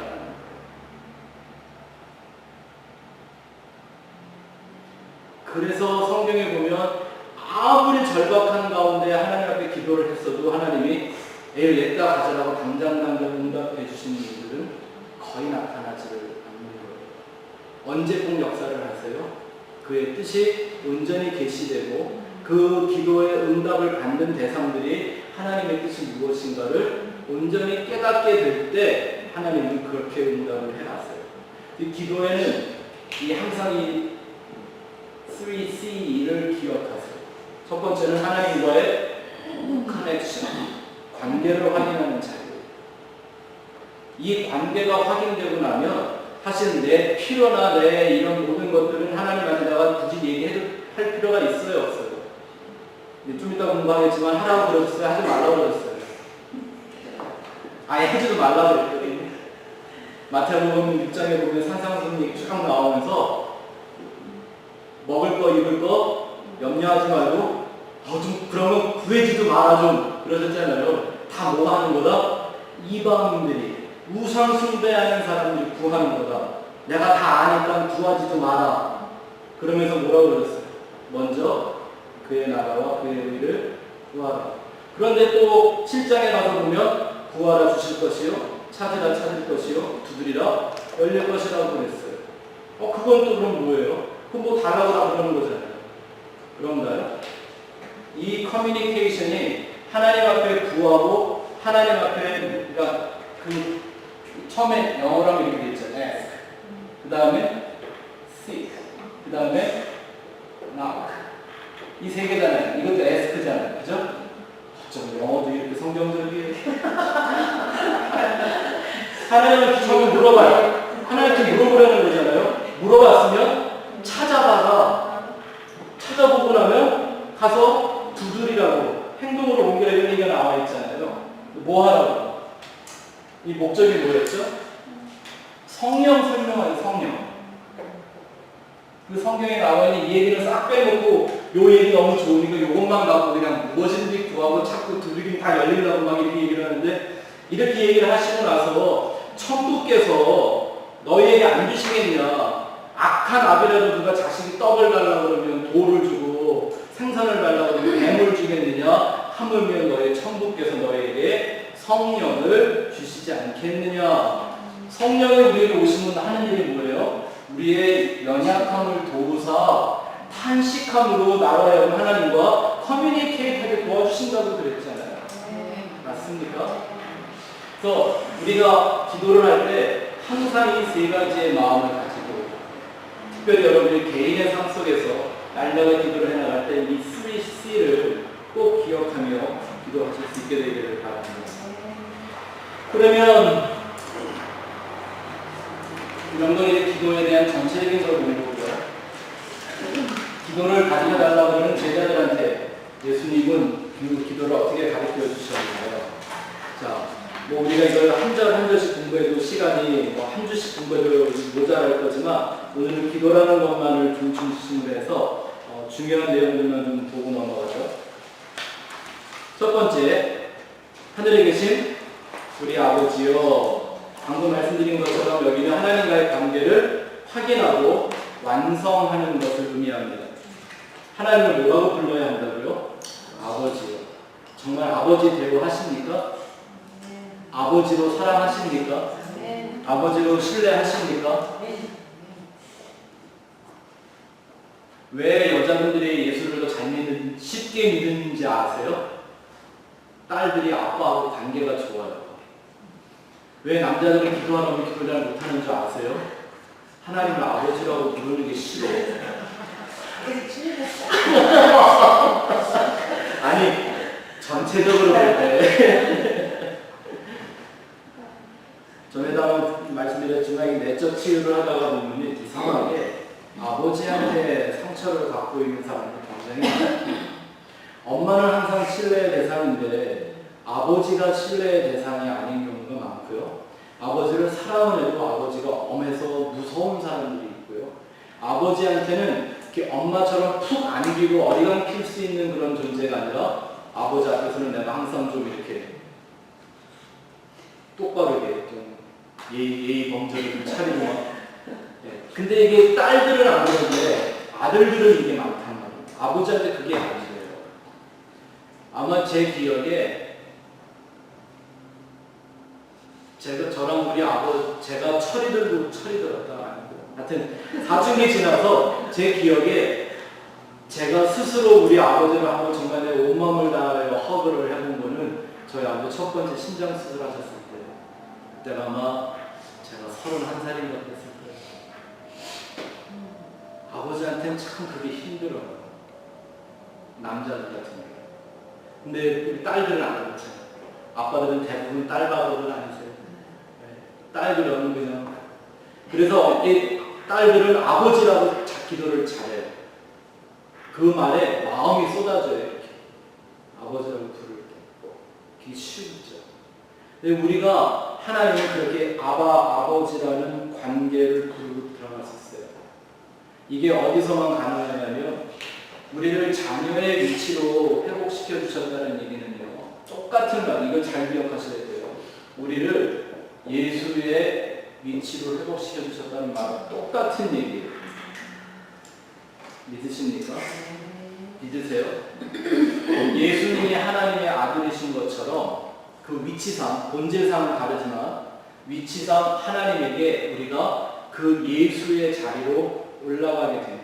그래서 성경에 보면 아무리 절박한 가운데 하나님 앞에 기도를 했어도 하나님이 애를 냈다 가져라고 당장 응답해 주시는 분들은 거의 나타나지를 않는 거예요. 언제 꼭 역사를 하세요? 그의 뜻이 온전히 계시되고 그 기도의 응답을 받는 대상들이 하나님의 뜻이 무엇인가를 온전히 깨닫게 될 때 하나님은 그렇게 응답을 해놨어요. 이 기도에는 항상 이 3C를 기억하세요. 첫 번째는 하나님과의 커넥션, 관계를 확인하는 자유. 이 관계가 확인되고 나면 사실 내 필요나 내 이런 모든 것들은 하나님한테다가 굳이 얘기해도 할 필요가 있어요, 없어요? 좀 이따 공부하겠지만 하라고 그러셨어요? 하지 말라고 그러셨어요? 아예 하지도 말라고 그랬거든요. 마태복음 6장에 보면 산상수훈 얘기 쭉 나오면서 먹을 거 입을 거 염려하지 말고 좀 그러면 구해지도 마라 좀 그러셨잖아요. 다 뭐 하는 거다? 이방인들이 우상 숭배하는 사람들이 구하는 거다. 내가 다 아니까 구하지도 마라. 그러면서 뭐라고 그러셨어요? 먼저 그의 나라와 그의 의를 구하라. 그런데 또 7장에 가서 보면 구하라 주실 것이요 찾으라 찾을 것이요 두드리라 열릴 것이라고 그랬어요. 그건 또 그럼 뭐예요? 그건 뭐 달라고 그러는 거잖아요. 그런가요? 이 커뮤니케이션이 하나님 앞에 구하고 하나님 앞에 그러니까 그 처음에 영어로 하면 이렇게 돼 있잖아요. ask. 그 다음에 seek. 그 다음에 knock. 이 세 개잖아요. 이것도 ask잖아요. 그죠? 좀 영어도 이렇게 성경적이에요. 하나님한테 처음에 물어봐요. 하나님한테 물어보라는 거잖아요. 물어봤으면 찾아봐라. 찾아보고 나면 가서 두드리라고 행동으로 옮겨라 이런 얘기가 나와 있잖아요. 뭐 하라고? 이 목적이 뭐였죠? 성령 설명하는 성령. 그 성경에 나와 있는 이 얘기를 싹 빼놓고 요 얘기 너무 좋으니까 요것만 갖고 그냥 뭐든지 구하고 자꾸 두드리긴 다 열린다고 막 이렇게 얘기를 하는데 이렇게 얘기를 하시고 나서 천국께서 너희에게 안 주시겠냐? 악한 아비라도 누가 자식이 떡을 달라고 그러면 돌을 주고 생선을 달라고 그러면 뱀을 주겠느냐? 하물며 너희 천국께서 너희에게 성령을 주시지 않겠느냐? 성령이 우리에게 오시면 하는 일이 뭐예요? 우리의 연약함을 도우사 탄식함으로 나와야 하나님과 커뮤니케이트하게 도와주신다고 그랬잖아요. 맞습니까? 그래서 우리가 기도를 할 때 항상 이 세 가지의 마음을 가지고 특별히 여러분이 개인의 삶 속에서 날마다 기도를 해나갈 때 이 3C를 꼭 기억하며 기도하실 수 있게 되기를 바랍니다. 그러면 명동의 기도에 대한 전체적인 걸 공부고요. 기도를 가르쳐달라고 하는 제자들한테 예수님은 기도를 어떻게 가르쳐 주셨나요? 자, 뭐 우리가 이걸 한 절 한 절씩 공부해도 시간이 뭐 한 주씩 공부해도 모자랄 거지만 오늘은 기도라는 것만을 중심으로 해서 중요한 내용들만 좀 보고 넘어가죠. 첫 번째, 하늘에 계신 우리 아버지여, 방금 말씀드린 것처럼 여기는 하나님과의 관계를 확인하고 완성하는 것을 의미합니다. 하나님을 뭐라고 불러야 한다고요? 아버지요. 정말 아버지 대우하십니까? 아버지로 사랑하십니까? 아버지로 신뢰하십니까? 왜 여자분들이 예수를 더 쉽게 믿는지 아세요? 딸들이 아빠하고 관계가 좋아요. 왜 남자들은 기도하라고 기도를 잘 못하는 줄 아세요? 하나님을 아버지라고 부르는 게 싫어. 아니, 전체적으로 볼 때. 전에도 말씀드렸지만 이 내적 치유를 하다가 보면 이상하게 아버지한테 상처를 갖고 있는 사람이 굉장히 많아요. 엄마는 항상 신뢰의 대상인데 아버지가 신뢰의 대상이 아닌 경우가 많고요. 아버지를 사랑을 해도 아버지가 엄해서 무서운 사람들이 있고요. 아버지한테는 이렇게 엄마처럼 푹 안기고 어리광 필 수 있는 그런 존재가 아니라 아버지 앞에서는 내가 항상 좀 이렇게 똑바르게 좀 예의 범절을 좀 차리고 막. 근데 이게 딸들은 안 그런데 아들들은 이게 많단 말이에요. 아버지한테 그게 아니에요. 아마 제 기억에 저랑 우리 제가 철이 들었다 아니고 하여튼 사춘기 지나서 제 기억에 제가 스스로 우리 아버지를 하고 정말 내 온몸을 다하여 허그를 해본 거는 저희 아버지 첫 번째 신장 수술하셨을 때예요. 그때가 아마 제가 31살인가 그랬을 거예요. 아버지한테는 참 그게 힘들어요. 남자들 같은 경우. 근데 우리 딸들은 안 그렇잖아요. 아빠들은 대부분 딸바보들 아니세요? 딸들은 그냥 그래서 이 딸들은 아버지라고 기도를 잘해요. 그 말에 마음이 쏟아져요. 이렇게. 아버지라고 부를 때. 그게 쉽죠. 근데 우리가 하나님을 그렇게 아버지라는 관계를 부르고 들어갈 수 있어요. 이게 어디서만 가능하냐면 우리를 자녀의 위치로 회복시켜 주셨다는 얘기는요. 똑같은 말, 이걸 잘 기억하셔야 돼요. 우리를 예수의 위치로 회복시켜 주셨다는 말은 똑같은 얘기예요. 믿으십니까? 믿으세요? 예수님이 하나님의 아들이신 것처럼 그 위치상, 본질상은 다르지만 위치상 하나님에게 우리가 그 예수의 자리로 올라가게 된 거예요.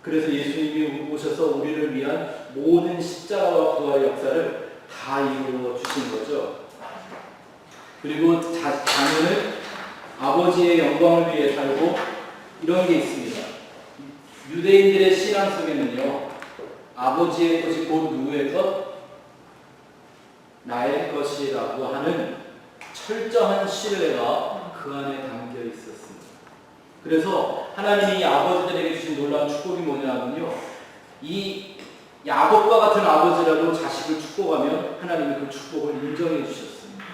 그래서 예수님이 오셔서 우리를 위한 모든 십자가와 부활의 역사를 다 이루어 주신 거죠. 그리고 자녀는 아버지의 영광을 위해 살고 이런 게 있습니다. 유대인들의 신앙 속에는요. 아버지의 것이 곧 누구의 것? 나의 것이라고 하는 철저한 신뢰가 그 안에 담겨 있었습니다. 그래서 하나님이 아버지들에게 주신 놀라운 축복이 뭐냐면요. 이 야곱과 같은 아버지라도 자식을 축복하면 하나님이 그 축복을 인정해 주셨습니다.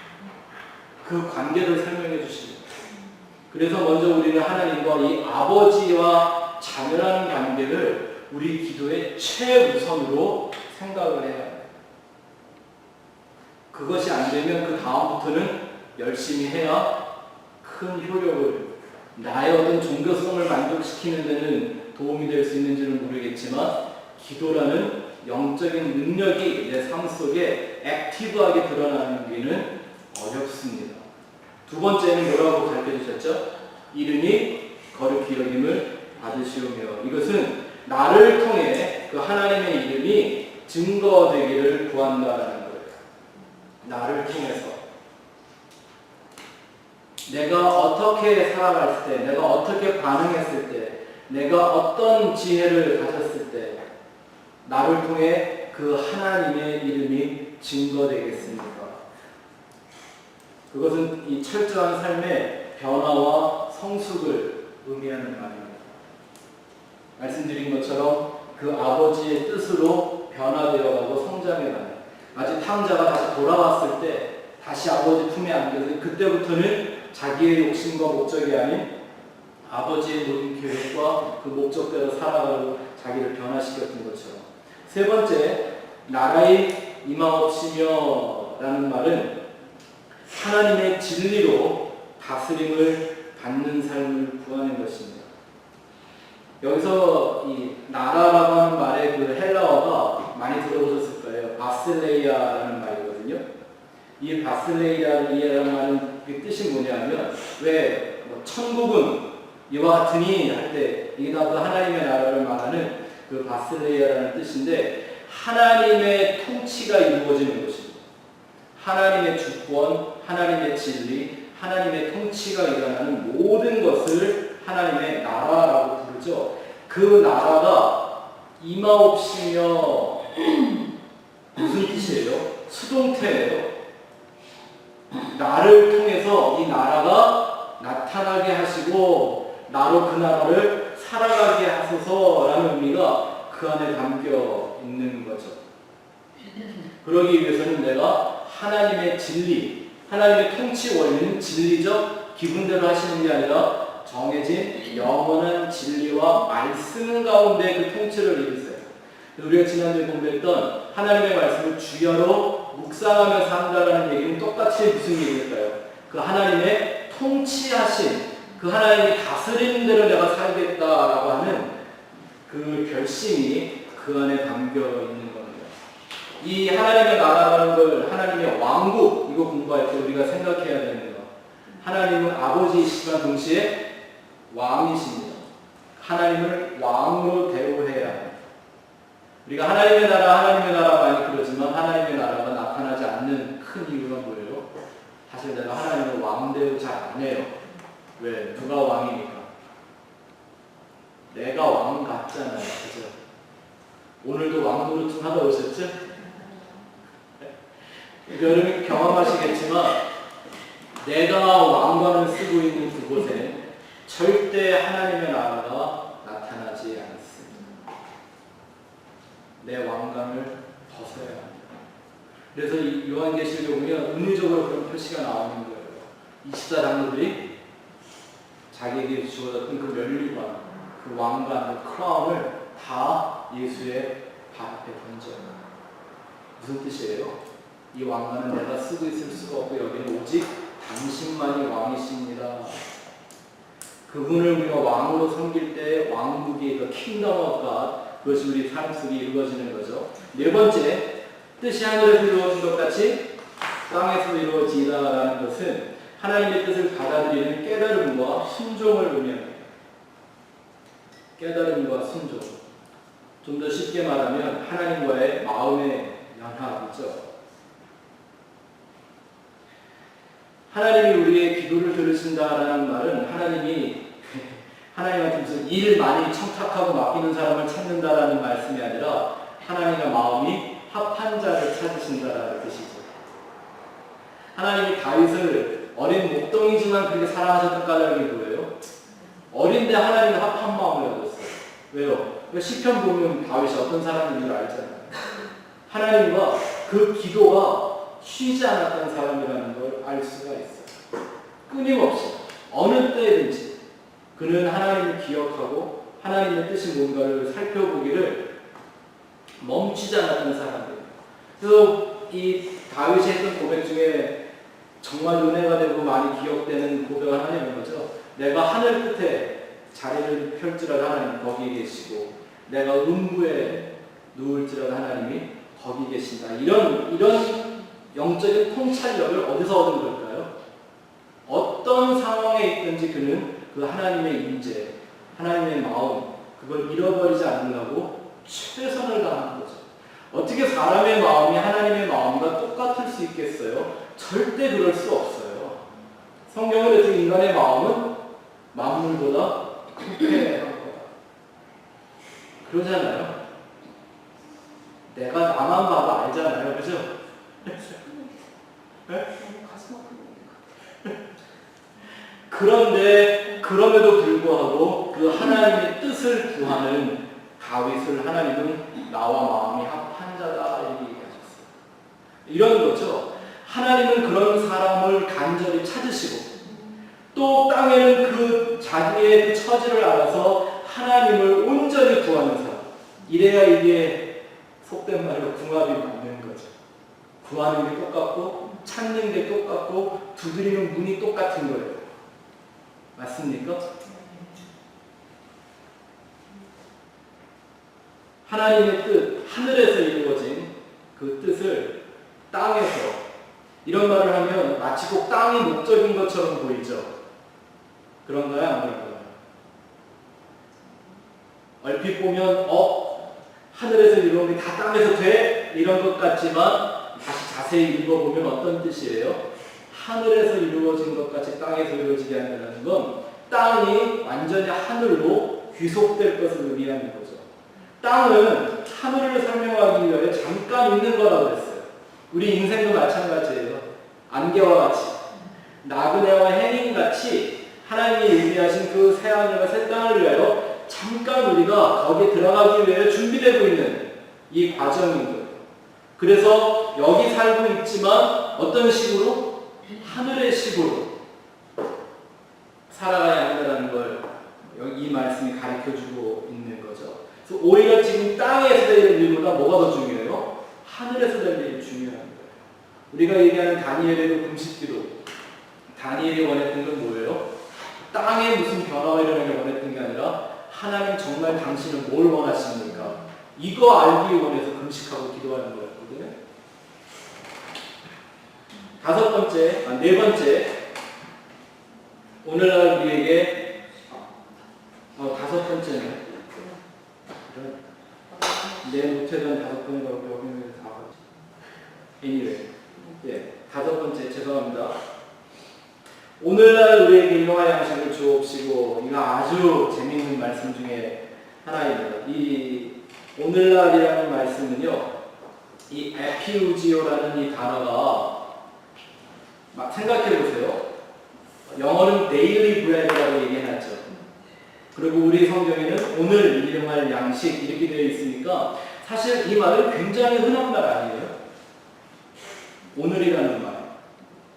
그 관계를 설명해 주십니다. 그래서 먼저 우리는 하나님과 이 아버지와 자녀라는 관계를 우리 기도의 최우선으로 생각을 해야 해요. 그것이 안 되면 그 다음부터는 열심히 해야 큰 효력을, 나의 어떤 종교성을 만족시키는 데는 도움이 될 수 있는지는 모르겠지만 기도라는 영적인 능력이 내 삶 속에 액티브하게 드러나는 게는 어렵습니다. 두 번째는 뭐라고 가르쳐 주셨죠? 이름이 거룩히 여김을 받으시오며, 이것은 나를 통해 그 하나님의 이름이 증거되기를 구한다라는 거예요. 나를 통해서 내가 어떻게 살아갈 때, 내가 어떻게 반응했을 때, 내가 어떤 지혜를 가졌을 때 나를 통해 그 하나님의 이름이 증거되겠습니까? 그것은 이 철저한 삶의 변화와 성숙을 의미하는 말입니다. 말씀드린 것처럼 그 아버지의 뜻으로 변화되어가고 성장해가는, 마치 탕자가 다시 돌아왔을 때 다시 아버지 품에 안겨서 그때부터는 자기의 욕심과 목적이 아닌 아버지의 모든 계획과 그 목적대로 살아가고 자기를 변화시켰던 것처럼. 세 번째, 나라의 임하옵시며 라는 말은 하나님의 진리로 다스림을 받는 삶을 구하는 것입니다. 여기서 이 나라라고 하는 말의 그 헬라어가 많이 들어보셨을 거예요. 바실레이아라는 말이거든요. 이 바실레이아라는 말은 그 뜻이 뭐냐면, 왜 천국은 이와 같으니 할 때 이게 다 그 하나님의 나라를 말하는 그 바실레이아라는 뜻인데, 하나님의 통치가 이루어지는 것입니다. 하나님의 주권, 하나님의 진리, 하나님의 통치가 일어나는 모든 것을 하나님의 나라라고 부르죠. 그 나라가 임하옵시며 무슨 뜻이에요? 수동태예요. 나를 통해서 이 나라가 나타나게 하시고 나로 그 나라를 살아가게 하소서라는 의미가 그 안에 담겨 있는 거죠. 그러기 위해서는 내가 하나님의 진리, 하나님의 통치 원리는 진리적 기분대로 하시는 게 아니라 정해진 영원한 진리와 말씀 가운데 그 통치를 이루세요. 우리가 지난주에 공부했던 하나님의 말씀을 주야로 묵상하며 산다라는 얘기는 똑같이 무슨 얘기일까요? 그 하나님의 통치하신, 그 하나님이 다스리는 대로 내가 살겠다라고 하는 그 결심이 그 안에 담겨 있는 겁니다. 이 하나님의 나라라는 걸, 하나님의 왕국, 이거 공부할 때 우리가 생각해야 되는 거. 하나님은 아버지이시지만 동시에 왕이십니다. 하나님을 왕으로 대우해야 해요. 우리가 하나님의 나라 많이 그러지만 하나님의 나라가 나타나지 않는 큰 이유가 뭐예요? 사실 내가 하나님을 왕대우 잘 안 해요. 왜? 누가 왕이니까? 내가 왕 같잖아요. 그죠? 오늘도 왕 노릇 좀 하다 오셨죠? 여러분이 경험하시겠지만 내가 왕관을 쓰고 있는 그곳에 절대 하나님의 나라가 나타나지 않습니다. 내 왕관을 벗어야 합니다. 그래서 이 요한계시록에 보면 은유적으로 그런 표시가 나오는 거예요. 24장로들이 자기에게 주어졌던 그 면류관, 그 왕관, 그 크라운을 다 예수의 발 앞에 던져요. 무슨 뜻이에요? 이 왕관은 내가 쓰고 있을 수가 없고 여기는 오직 당신만이 왕이십니다. 그분을 우리가 왕으로 섬길 때 왕국이 그 킹덤 오브 갓, 그것이 우리 삶 속에 이루어지는 거죠. 네 번째, 뜻이 하늘에서 이루어진 것 같이 땅에서 이루어지다라는 것은 하나님의 뜻을 받아들이는 깨달음과 순종을 의미합니다. 깨달음과 순종. 좀 더 쉽게 말하면 하나님과의 마음의 연합이죠. 하나님이 우리의 기도를 들으신다라는 말은 하나님한테 무슨 일 많이 청탁하고 맡기는 사람을 찾는다라는 말씀이 아니라 하나님과 마음이 합한 자를 찾으신다라는 뜻이죠. 하나님이 다윗을 어린 목동이지만 그렇게 사랑하셨던 까닭이 뭐예요? 어린데 하나님과 합한 마음을 얻었어요. 왜요? 시편 보면 다윗이 어떤 사람인 줄 알잖아요. 하나님과 그 기도가 쉬지 않았던 사람이라는 걸 알 수가 있어요. 끊임없이 어느 때든지 그는 하나님을 기억하고 하나님의 뜻이 뭔가를 살펴보기를 멈추지 않았던 사람이에요. 그래서 이 다윗이 했던 고백 중에 정말 은혜가 되고 많이 기억되는 고백을 하냐는 거죠. 내가 하늘 끝에 자리를 펼지라도 하나님 거기 계시고 내가 음부에 누울지라도 하나님이 거기 계신다. 이런 영적인 통찰력을 어디서 얻은 걸까요? 어떤 상황에 있든지 그는 그 하나님의 임재, 하나님의 마음, 그걸 잃어버리지 않으려고 최선을 다하는 거죠. 어떻게 사람의 마음이 하나님의 마음과 똑같을 수 있겠어요? 절대 그럴 수 없어요. 성경을 해서 인간의 마음은 만물보다 부패한 거다. 그러잖아요. 내가 나만 봐도 알잖아요. 그죠? 네? 그런데 그럼에도 불구하고 그 하나님의 뜻을 구하는 다윗을 하나님은 나와 마음이 합한 자다 이렇게 얘기하셨어요. 이런 거죠. 하나님은 그런 사람을 간절히 찾으시고 또 땅에는 그 자기의 그 처지를 알아서 하나님을 온전히 구하는 사람. 이래야 이게 속된 말로 궁합이 맞는 거죠. 구하는 게 똑같고 찾는 게 똑같고 두드리는 문이 똑같은 거예요. 맞습니까? 하나님의 뜻, 하늘에서 이루어진 그 뜻을 땅에서, 이런 말을 하면 마치 꼭 땅이 목적인 것처럼 보이죠. 그런가요? 안 그런가요? 얼핏 보면 하늘에서 이루어진 게 다 땅에서 돼? 이런 것 같지만 다시 자세히 읽어보면 어떤 뜻이에요? 하늘에서 이루어진 것 같이 땅에서 이루어지게 한다는 건 땅이 완전히 하늘로 귀속될 것을 의미하는 거죠. 땅은 하늘을 설명하기 위해 잠깐 있는 거라고 했어요. 우리 인생도 마찬가지예요. 안개와 같이, 나그네와 해님같이 하나님이 의미하신 그 새하늘과 새 땅을 위하여 잠깐 우리가 거기에 들어가기 위해 준비되고 있는 이 과정인 거예요. 그래서 여기 살고 있지만 어떤 식으로? 하늘의 식으로 살아가야 한다는 걸 이 말씀이 가르쳐주고 있는 거죠. 그래서 오히려 지금 땅에서 될 일보다 뭐가 더 중요해요? 하늘에서 될 일이 중요한 거예요. 우리가 얘기하는 다니엘의 그 금식기도, 다니엘이 원했던 건 뭐예요? 땅에 무슨 변화가 일어나길 원했던 게 아니라 하나님 정말 당신은 뭘 원하십니까? 이거 알기 원해서 금식하고 기도하는 거였거든요. 네 번째, 오늘날 우리에게 다섯 번째는 내 노트에는 다섯 번이라고 여기는 다 anyway, 다섯 번째 죄송합니다. 오늘날 우리에게 일용할 양식을 주옵시고, 이거 아주 재미있는 말씀 중에 하나입니다. 이 오늘날이라는 말씀은요, 이 에피우지오라는 이 단어가 막 생각해 보세요. 영어는 daily bread라고 얘기해놨죠. 그리고 우리 성경에는 오늘 일용할 양식 이렇게 되어 있으니까 사실 이 말은 굉장히 흔한 말 아니에요? 오늘이라는 말.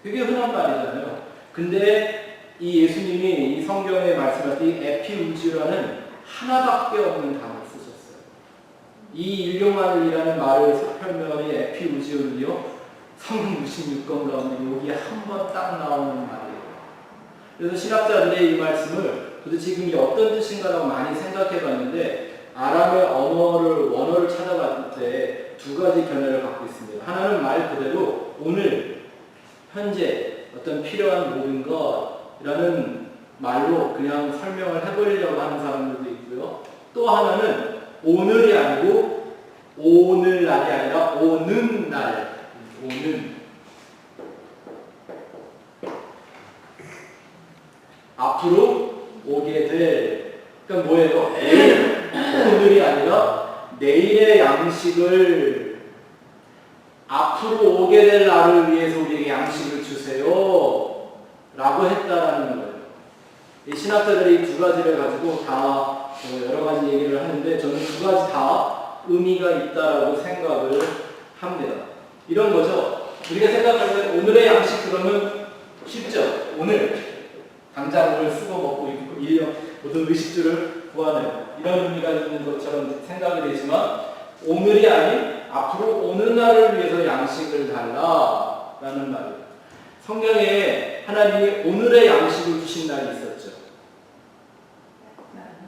되게 흔한 말이잖아요. 근데 이 예수님이 이 성경에 말씀하신 이 에피우지라는 하나밖에 없는 단어를 쓰셨어요. 이 일용할이라는 말을 설명하는 에피우지는요, 성경 66권 가운데 여기에 한 번 딱 나오는 말이에요. 그래서 신학자들이 이 말씀을 도대체 지금 이게 어떤 뜻인가라고 많이 생각해 봤는데 아람의 원어를 찾아봤을 때 두 가지 견해를 갖고 있습니다. 하나는 말 그대로 오늘, 현재, 어떤 필요한 모든 것이라는 말로 그냥 설명을 해버리려고 하는 사람들도 있고요. 또 하나는 오늘이 아니고 오늘날이 아니라 오는 날, 오는 앞으로 오게 될, 그러니까 뭐예요? 오늘이 아니라 내일의 양식을 앞으로 오게 될 날을 위해서 우리에게 양식을 주세요 라고 했다라는 거예요. 이 신학자들이 두 가지를 가지고 다 여러 가지 얘기를 하는데 저는 두 가지 다 의미가 있다라고 생각을 합니다. 이런 거죠. 우리가 생각할 때 오늘의 양식 그러면 쉽죠. 오늘 당장 오늘 쓰고 먹고 입고 1년 모든 의식주를 구하는 이런 의미가 있는 것처럼 생각이 되지만 오늘이 아닌 앞으로 오는 날을 위해서 양식을 달라라는 말이에요. 성경에 하나님이 오늘의 양식을 주신 날이 있었죠.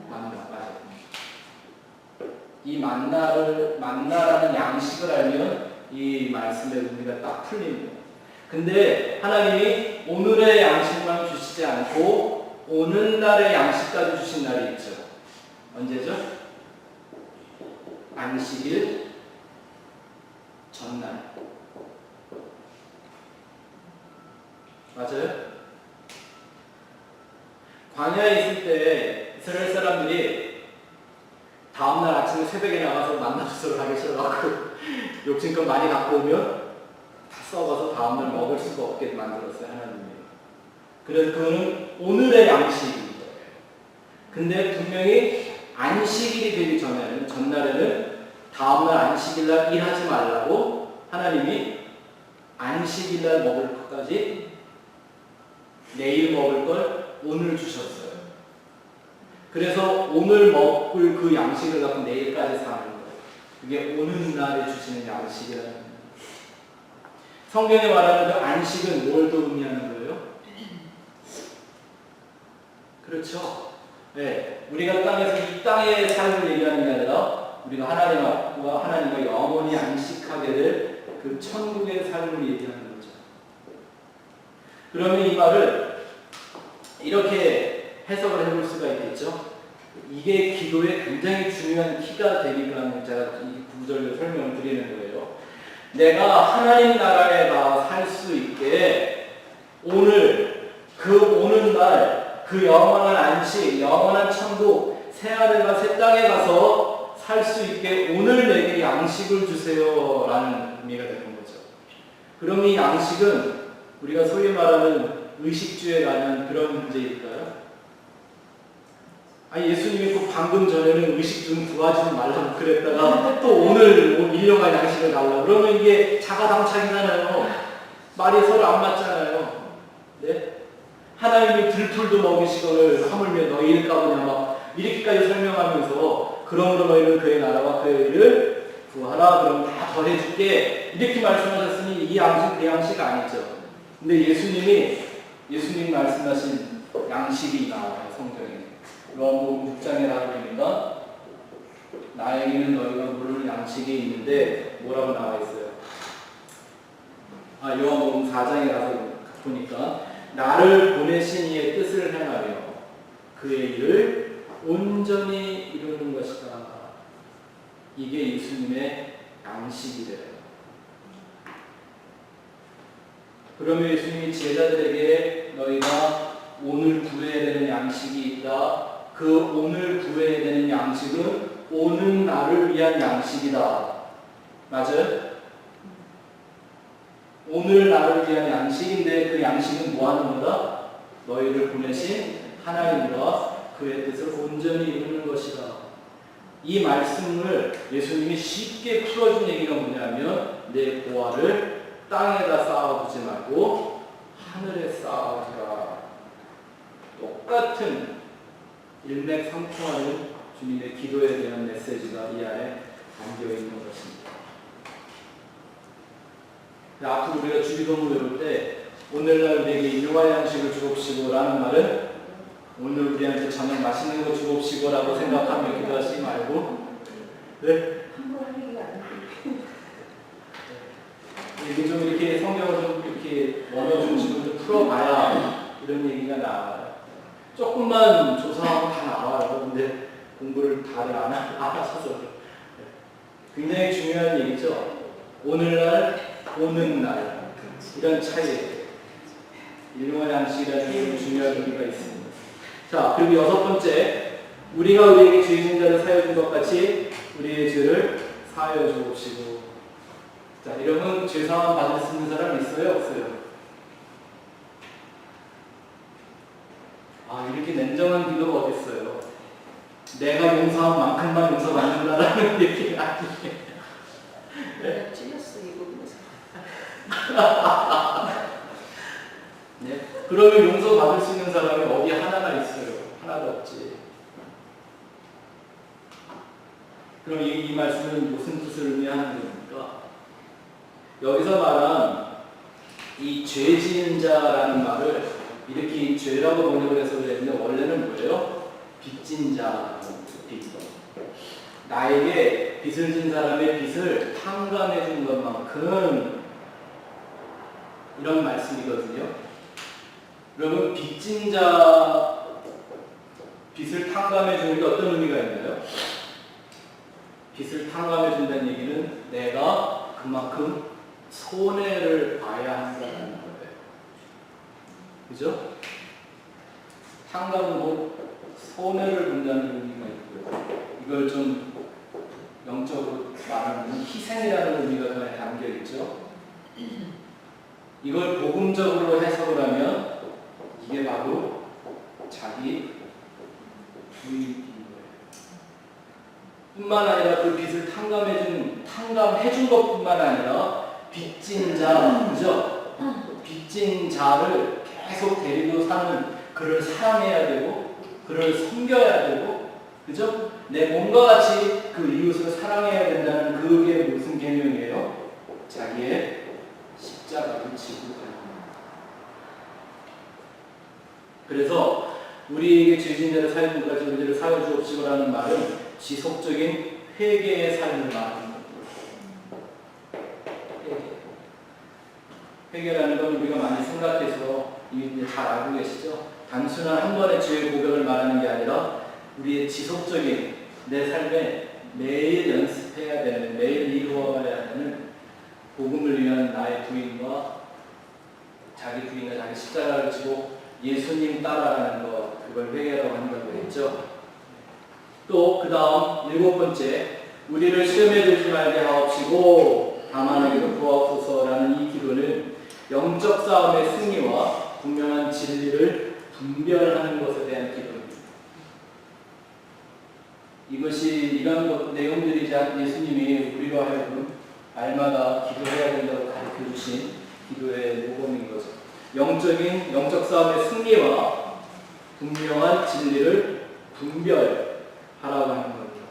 만나, 맞아요. 이 만나라는 양식을 알면 이 말씀의 의미가 딱 풀립니다. 근데 하나님이 오늘의 양식만 주시지 않고 오는 날의 양식까지 주신 날이 있죠. 언제죠? 안식일 전날. 맞아요? 광야에 있을 때 이스라엘 사람들이 다음날 아침에 새벽에 나가서 만나 주스를 하기 싫어갖고 욕심껏 많이 갖고 오면 다 썩어서 다음날 먹을 수가 없게 만들었어요, 하나님이. 그래서 그거는 오늘의 양식인 거예요. 근데 분명히 안식일이 되기 전날에는 다음날 안식일날 일하지 말라고 하나님이 안식일날 먹을 것까지 내일 먹을 걸 오늘 주셨어요. 그래서 오늘 먹을 그 양식을 갖고 내일까지 사는 거예요. 그게 오는 날에 주시는 양식이라는 거예요. 성경에 말하는 그 안식은 뭘 또 의미하는 거예요? 그렇죠. 네, 우리가 땅에서 이 땅의 삶을 얘기하는 게 아니라 우리가 하나님과 영원히 안식하게 될 그 천국의 삶을 얘기하는 거죠. 그러면 이 말을 이렇게 해석을 해볼 수가 있겠죠. 이게 기도의 굉장히 중요한 키가 되니까 제가 이 구절로 설명을 드리는 거예요. 내가 하나님 나라에 가 살 수 있게 오늘 그 오는 날 그 영원한 안식, 영원한 천국, 새하늘과 새 땅에 가서 살 수 있게 오늘 내게 양식을 주세요라는 의미가 되는 거죠. 그럼 이 양식은 우리가 소위 말하는 의식주에 관한 그런 문제일까요? 아니 예수님이 꼭 방금 전에는 의식 좀 구하지 말라고 그랬다가 또 오늘 일용할 양식을 달라고 그러면 이게 자가당착이잖아요. 말이 서로 안 맞잖아요. 네? 하나님이 들풀도 먹이시거늘 하물며 너희일까 보냐 막 이렇게까지 설명하면서 그러므로 너희는 그의 나라와 그의 의를 구하라 그럼 다 더해줄게 이렇게 말씀하셨으니 이 양식 그 양식 아니죠. 근데 예수님이 말씀하신 양식이 나와요. 성경에 요한복음 6장에 나오니까 나에게는 너희가 물을 양식이 있는데 뭐라고 나와 있어요? 요한복음 4장에 가서 보니까 나를 보내신 이의 뜻을 행하며 그의 일을 온전히 이루는 것이다. 이게 예수님의 양식이래요. 그러면 예수님이 제자들에게 너희가 오늘 구해야 되는 양식이 있다. 그 오늘 구해야 되는 양식은 오는 날을 위한 양식이다. 맞아요? 오늘 날을 위한 양식인데 그 양식은 뭐 하는 거다? 너희를 보내신 하나님과 그의 뜻을 온전히 이루는 것이다. 이 말씀을 예수님이 쉽게 풀어준 얘기가 뭐냐면 내 보화를 땅에다 쌓아두지 말고 하늘에 쌓아두라. 똑같은 일맥상통하는 주님의 기도에 대한 메시지가 이 안에 담겨 있는 것입니다. 앞으로 우리가 주기도문 외울 때 오늘날 우리에게 일용할 양식을 주옵시고 라는 말은 오늘 우리한테 저녁 맛있는 거 주옵시고라고 생각하며 기도하지 말고 네? 이게 좀 이렇게 성경을 좀 이렇게 원어 중심으로 좀 풀어봐야 이런 얘기가 나와요. 조금만 조사하면 다 나와요. 근데 공부를 다들 안 하셔서 굉장히 중요한 얘기죠. 오늘날, 오는 날 이런 차이예요. 일용할 양식이라는 중요한 의미가 있습니다. 자, 그리고 여섯 번째, 우리가 우리에게 죄 지은 자를 사하여 준 것 같이 우리의 죄를 사하여 주옵시고. 자, 이러면 죄 사함 받을 수 있는 사람 있어요? 없어요? 아, 이렇게 냉정한 기도가 어디 있어요? 내가 용서한 만큼만 용서받는다라는 얘기가 아니에요. 내가 찔렸어 이 부분에서. 네. 그러면 용서받을 수 있는 사람이 어디 하나가 있어요? 하나도 없지. 그럼 이 말씀은 무슨 뜻을 의미하는 겁니까? 여기서 말한 이 죄 지은 자라는 말을 이렇게 죄라고 번역을 해서 그랬는데 원래는 뭐예요? 빚진 자, 빚. 나에게 빚을 진 사람의 빚을 탕감해 준 것만큼 이런 말씀이거든요. 그러면 빚진 자 빚을 탕감해 주는 게 어떤 의미가 있나요? 빚을 탕감해 준다는 얘기는 내가 그만큼 손해를 봐야 한다는 거예요. 그죠? 탕감은 뭐 손해를 본다는 의미가 있고요. 이걸 좀 영적으로 말하면 희생이라는 의미가 그 안에 담겨 있죠. 이걸 복음적으로 해석을 하면 이게 바로 자기 부인인 거예요. 뿐만 아니라 그 빚을 탕감해준 것뿐만 아니라 빚진 자, 그죠? 빚진 자를 계속 데리고 사는 그를 사랑해야 되고 그를 섬겨야 되고, 그죠? 내 몸과 같이 그 이웃을 사랑해야 된다는 그게 무슨 개념이에요? 자기의 십자가를 지고 가는 겁니다. 그래서 우리에게 죄진 자를 사여 준 것까지 우리를 사여 주옵시고라는 말은 지속적인 회개의 삶을 말하는 겁니다. 회개라는 건 우리가 많이 생각해서 이미 잘 알고 계시죠? 단순한 한 번의 죄의 고백을 말하는 게 아니라 우리의 지속적인 내 삶에 매일 연습해야 되는, 매일 이루어가야 하는 복음을 위한 나의 부인과 자기 부인과 자기 십자가를 지고 예수님 따라가는 것, 그걸 회개라고 한다고 했죠. 또 그 다음 일곱 번째, 우리를 시험에 들지 말게 하옵시고 다만 하기로 구하옵소서라는 이 기도는 영적 싸움의 승리와 분명한 진리를 분별하는 것에 대한 기도입니다. 이것이 이런 내용들이 예수님이 우리로 하여금 날마다 기도해야 된다고 가르쳐 주신 기도의 모범인 거죠. 영적 싸움의 승리와 분명한 진리를 분별하라고 하는 겁니다.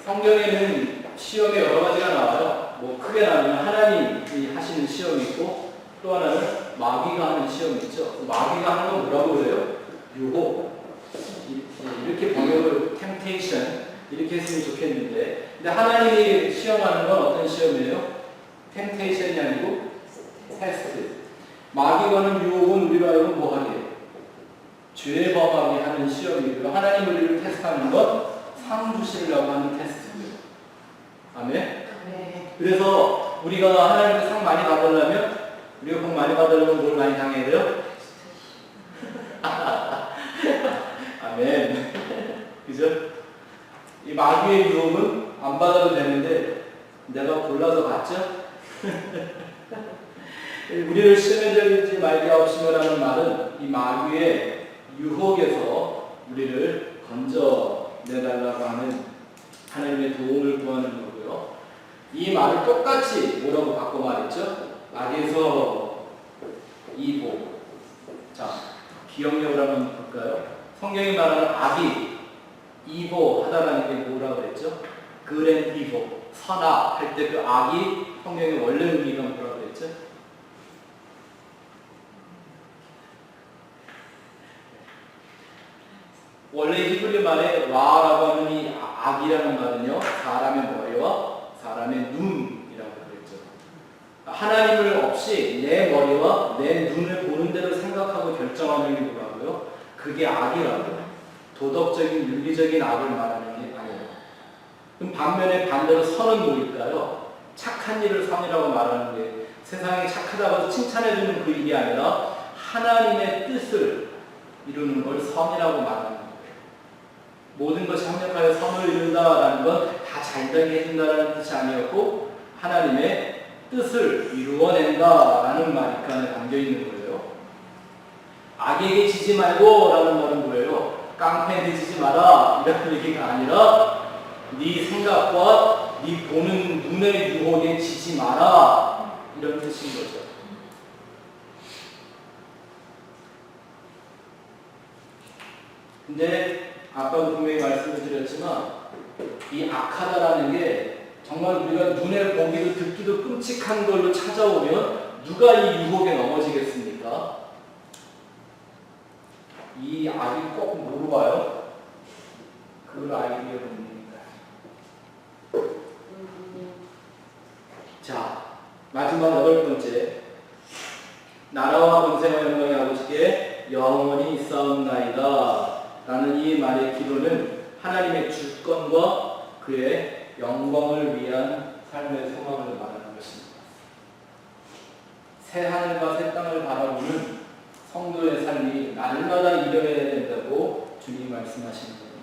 성경에는 시험이 여러 가지가 나와요. 뭐 크게 나누면 하나님이 하시는 시험이 있고 또 하나는 마귀가 하는 시험이 있죠. 마귀가 하는 건 뭐라고 그래요? 유혹. 이렇게 번역을 temptation 이렇게 했으면 좋겠는데, 근데 하나님이 시험하는 건 어떤 시험이에요? temptation이 아니고 test. 마귀가는 유혹은 우리로 하여금 뭐하게? 죄 범하게 하는 시험이고요. 하나님 우리를 테스트하는 건 상 주시려고 하는 테스트고요. 아멘? 네. 그래서 우리가 하나님께 상 많이 받으려면, 우리가 복 많이 받으려면 뭘 많이 당해야 돼요? 아멘. 그죠? 이 마귀의 유혹은 안 받아도 되는데 내가 골라서 받죠? 우리를 시험에 들지 말게 하옵시며라는 말은 이 마귀의 유혹에서 우리를 건져내달라고 하는 하나님의 도움을 구하는 거고요. 이 말을 똑같이 뭐라고 바꿔 말했죠? 악에서 이보. 자, 기억력을 한번 볼까요? 성경이 말하는 악이 이보 하다라는 게 뭐라고 그랬죠? good and evil. 선악 할 때 그 악이 성경의 원래 의미가 뭐라고 그랬죠? 원래 히브리 말에 라라고 하는 이 악이라는 말은요, 사람의 머리와 사람의 눈이라고 그랬죠. 하나님을 없이 내 머리와 내 눈을 보는 대로 생각하고 결정하는 게 뭐라고요? 그게 악이라고요. 도덕적인 윤리적인 악을 말하는 게 아니에요. 그럼 반면에 반대로 선은 뭘까요? 착한 일을 선이라고 말하는 게 세상에 착하다고 칭찬해주는 그 일이 아니라 하나님의 뜻을 이루는 걸 선이라고 말하는 거예요. 모든 것이 합력하여 선을 이룬다라는 건 다 잘되게 해준다는 뜻이 아니었고 하나님의 뜻을 이루어낸다라는 말이 그 안에 담겨있는 거예요. 악에게 지지 말고 라는 말은 뭐예요? 깡패한테 지지 마라 이런 얘기가 아니라 네 생각과 네 보는 눈의 유혹에 지지 마라 이런 뜻인 거죠. 근데 아까도 분명히 말씀을 드렸지만 이 악하다라는 게 정말 우리가 눈에 보기도 듣기도 끔찍한 걸로 찾아오면 누가 이 유혹에 넘어지겠습니까? 이 악이 꼭 뭐로 와요? 그걸 알기 위해 봅니다. 자, 마지막 8번째. 나라와 권세와 영광이 아버지께 영원히 있사옵나이다 라는 이 말의 기도는 하나님의 주권과 그의 영광을 위한 삶의 소망을 말하는 것입니다. 새 하늘과 새 땅을 바라보는 성도의 삶이 날마다 이뤄야 된다고 주님 말씀하시는 겁니다.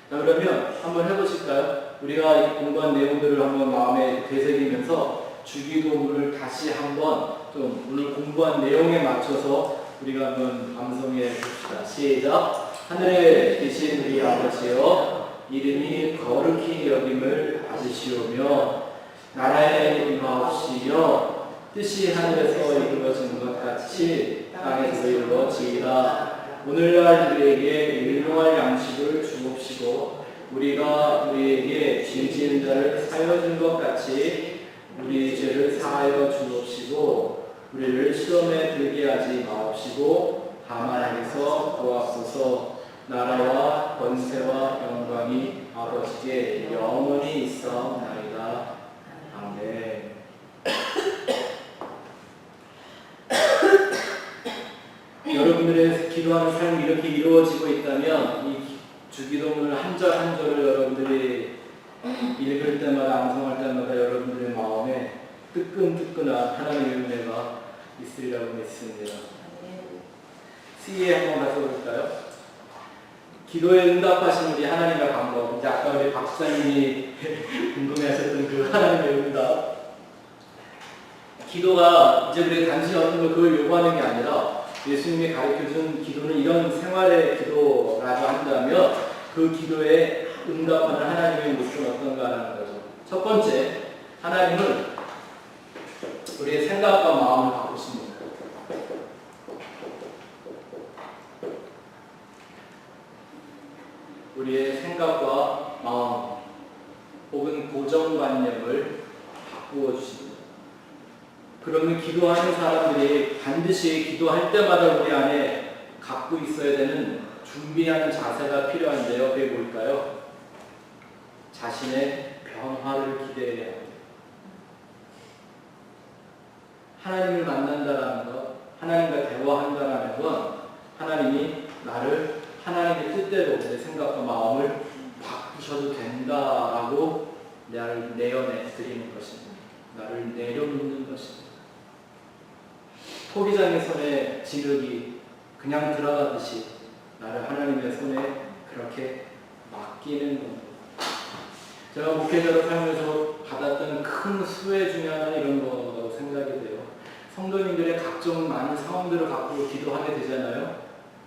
자, 그러면 한번 해보실까요? 우리가 공부한 내용들을 한번 마음에 되새기면서 주기도문을 다시 한번 좀 오늘 공부한 내용에 맞춰서 우리가 한번 암송해 봅시다. 시작. 하늘에 계신 우리 아버지여, 이름이 거룩히 여김을 받으시오며 나라에 임하옵시며 뜻이 하늘에서 이루어진 것 같이 땅에서 이루어지이다. 오늘날 우리에게 일용할 양식을 주옵시고 우리가 우리에게 죄 지은 자를 사하여 준 것 같이 우리 죄를 사하여 주옵시고 우리를 시험에 들게 하지 마옵시고 다만 악에서 구하소서. 나라와 권세와 영광이 아버지께 영원히 있사옵나이다. 아멘. 여러분들의 기도하는 삶이 이렇게 이루어지고 있다면 이 주기도문을 한 절 한 절을 여러분들이 읽을 때마다 암송할 때마다 여러분들의 마음에 뜨끈뜨끈한 하나님의 은혜가 있으리라고 믿습니다. C에 한번 가서 볼까요? 기도에 응답하신 우리 하나님의 방법. 이제 아까 우리 박사님이 궁금해하셨던 그 하나님의 응답. 기도가 이제 우리 단지 어떤 걸 그걸 요구하는 게 아니라 예수님이 가르쳐준 기도는 이런 생활의 기도라고 한다면 그 기도에 응답하는 하나님의 모습은 어떤가라는 거죠. 첫 번째, 하나님은 우리의 생각과 마음을 바꾸십니다. 우리의 생각과 마음 혹은 고정관념을 바꾸어 주십니다. 그러면 기도하는 사람들이 반드시 기도할 때마다 우리 안에 갖고 있어야 되는 준비하는 자세가 필요한데요. 그게 뭘까요? 자신의 변화를 기대해야 합니다. 하나님을 만난다라는 것, 하나님과 대화한다라는 건 하나님이 나를 하나님의 뜻대로 내 생각과 마음을 바꾸셔도 된다라고 나를 내어내 드리는 것입니다. 나를 내려놓는 것입니다. 토기장의 손에 지륵이 그냥 들어가듯이 나를 하나님의 손에 그렇게 맡기는 겁니다. 제가 목회자로 살면서 받았던 큰 수혜 중에 하나는 이런 거라고 생각이 돼요. 각종 많은 상황들을 갖고 기도하게 되잖아요.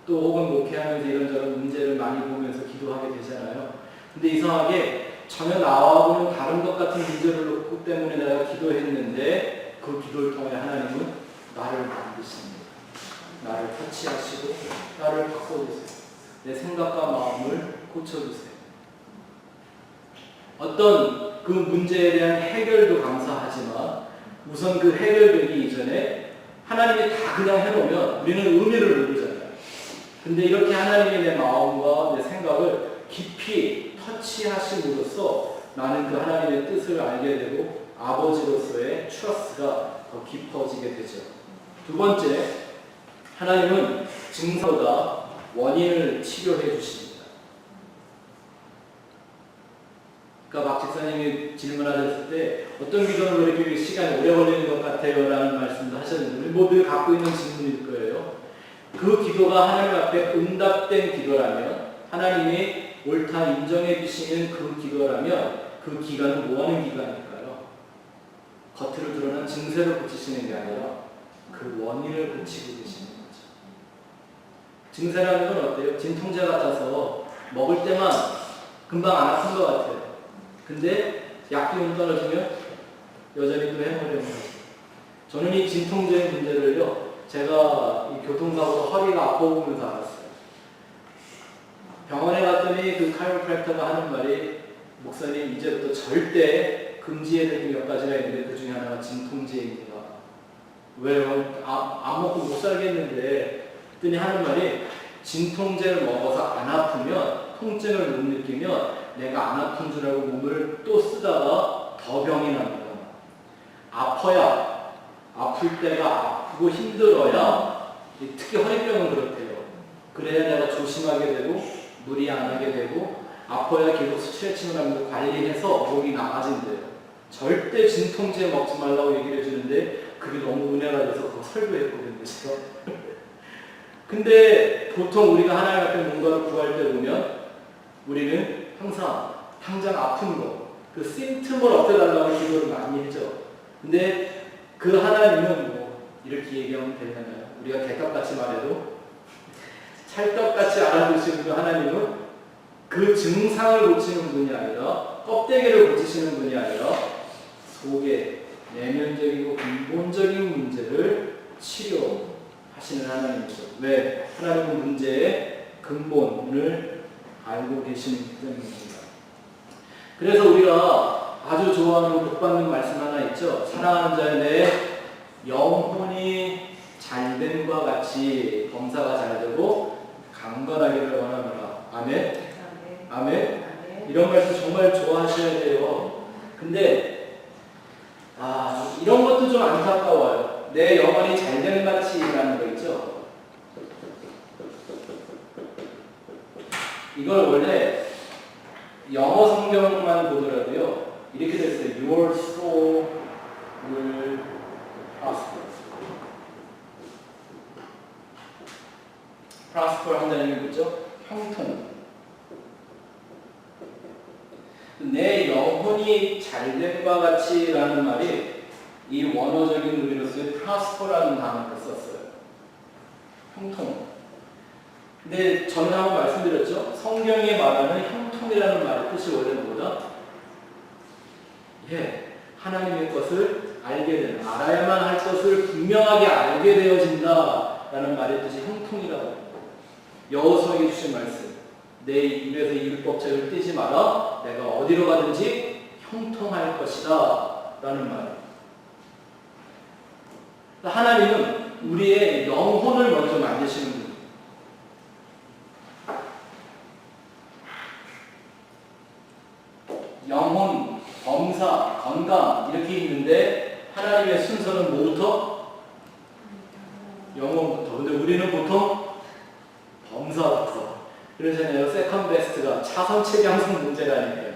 또 혹은 목회하면서 이런저런 문제를 많이 보면서 기도하게 되잖아요. 근데 이상하게 전혀 나와하고는 다른 것 같은 문제를 놓고 때문에 내가 기도했는데 그 기도를 통해 하나님은 나를 만드십니다. 나를 터치하시고 나를 바꿔주세요. 내 생각과 마음을 고쳐주세요. 어떤 그 문제에 대한 해결도 감사하지만 우선 그 해결되기 이전에 하나님이 다 그냥 해놓으면 우리는 의미를 모르잖아요. 근데 이렇게 하나님이 내 마음과 내 생각을 깊이 터치하심으로써 나는 그 하나님의 뜻을 알게 되고 아버지로서의 트러스트가 더 깊어지게 되죠. 두 번째, 하나님은 증상보다 원인을 치료해 주십니다. 그러니까 박 집사님이 질문하셨을 때 어떤 기도는 왜 이렇게 시간이 오래 걸리는 것 같아요? 라는 말씀도 하셨는데 우리 모두 갖고 있는 질문일 거예요. 그 기도가 하나님 앞에 응답된 기도라면 하나님이 옳다 인정해 주시는 그 기도라면 그 기간은 뭐하는 기간일까요? 겉으로 드러난 증세를 고치시는 게 아니라 그 원인을 고치고 계시는 거죠. 증세라는 건 어때요? 진통제 같아서 먹을 때만 금방 안 아픈 것 같아요. 근데 약기운이 떨어지면 여전히 또 해먹으려고 하죠. 저는 이 진통제 문제를요, 제가 이 교통사고로 허리가 아파 보면서 알았어요. 병원에 갔더니 그 카이로프랙터가 하는 말이 목사님 이제부터 절대 금지해야 될 몇 가지가 있는데 그 중에 하나가 진통제입니다. 왜요? 안 먹고 못 살겠는데 그랬더니 하는 말이 진통제를 먹어서 안 아프면 통증을 못 느끼면 내가 안 아픈 줄 알고 몸을 또 쓰다가 더 병이 납니다. 아파야 아플 때가 아프고 힘들어야 특히 허리병은 그렇대요. 그래야 내가 조심하게 되고 무리 안 하게 되고 아파야 계속 스트레칭을 하면서 관리해서 목이 나아진대요. 절대 진통제 먹지 말라고 얘기를 해주는데 그게 너무 은혜가 돼서 그거 설교했거든요. 제가. 근데 보통 우리가 하나님 앞에 뭔가를 구할 때 보면 우리는 항상 당장 아픈 거, 그 심틈을 없애달라고 기도를 많이 했죠. 근데 그 하나님은 뭐 이렇게 얘기하면 되잖아요. 우리가 개떡같이 말해도 찰떡같이 알아두시는 그 하나님은 그 증상을 고치는 분이 아니라 껍데기를 고치시는 분이 아니라 속에 내면적이고 근본적인 문제를 치료하시는 하나님이죠. 왜? 하나님은 문제의 근본을 알고 계시는 때문입니다. 그래서 우리가 아주 좋아하는 복받는 말씀 하나 있죠. 사랑하는 자의 내 영혼이 잘됨과 같이 범사가 잘되고 강건하기를 원하노라. 아멘? 아멘? 이런 말씀 정말 좋아하셔야 돼요. 근데 이런 것도 좀 안타까워요. 내 영혼이 잘되는 같이라는 거 있죠. 이걸 원래 영어 성경만 보더라도요, 이렇게 됐어요. Your soul will prosper. prosper 한다는 게 뭐죠? 형통. 내 영혼이 잘됨과 같이라는 말이 이 원어적인 의미로서의 prosper라는 단어를 썼어요. 형통. 근데 전에 한번 말씀드렸죠? 성경이 말하는 형통이라는 말의 뜻이 원래 뭐다? 하나님의 것을 알게 되는, 알아야만 할 것을 분명하게 알게 되어진다라는 말의 뜻이 형통이라고 합니다. 여호수아에게 주신 말씀, 내 입에서 이 율법책을 떼지 마라, 내가 어디로 가든지 형통할 것이다 라는 말이에요. 하나님은 우리의 영혼을 먼저 만드시는 분이에요. 영혼, 범사, 건강 이렇게 있는데 하나님의 순서는 뭐부터? 영혼부터. 근데 우리는 보통 범사부터. 그러잖아요. 세컨 베스트가 차선 체계항상 문제라니까요.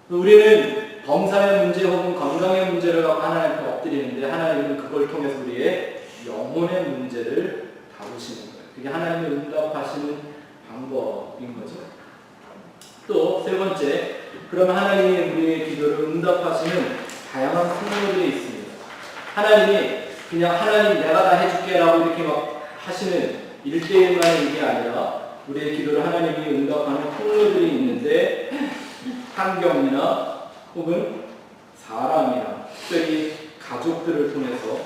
우리는 범사의 문제 혹은 건강의 문제를 갖고 하나님께 엎드리는데 하나님은 그걸 통해서 우리의 영혼의 문제를 다루시는 거예요. 그게 하나님의 응답하시는 방법인 거죠. 또 세 번째, 그러면 하나님이 우리의 기도를 응답하시는 다양한 phương法이 있습니다. 하나님이 그냥 하나님 내가 다 해줄게라고 이렇게 막 하시는 1대1만의 일이 아니라 우리의 기도를 하나님이 응답하는 통로들이 있는데 환경이나 혹은 사람이나 특별히 가족들을 통해서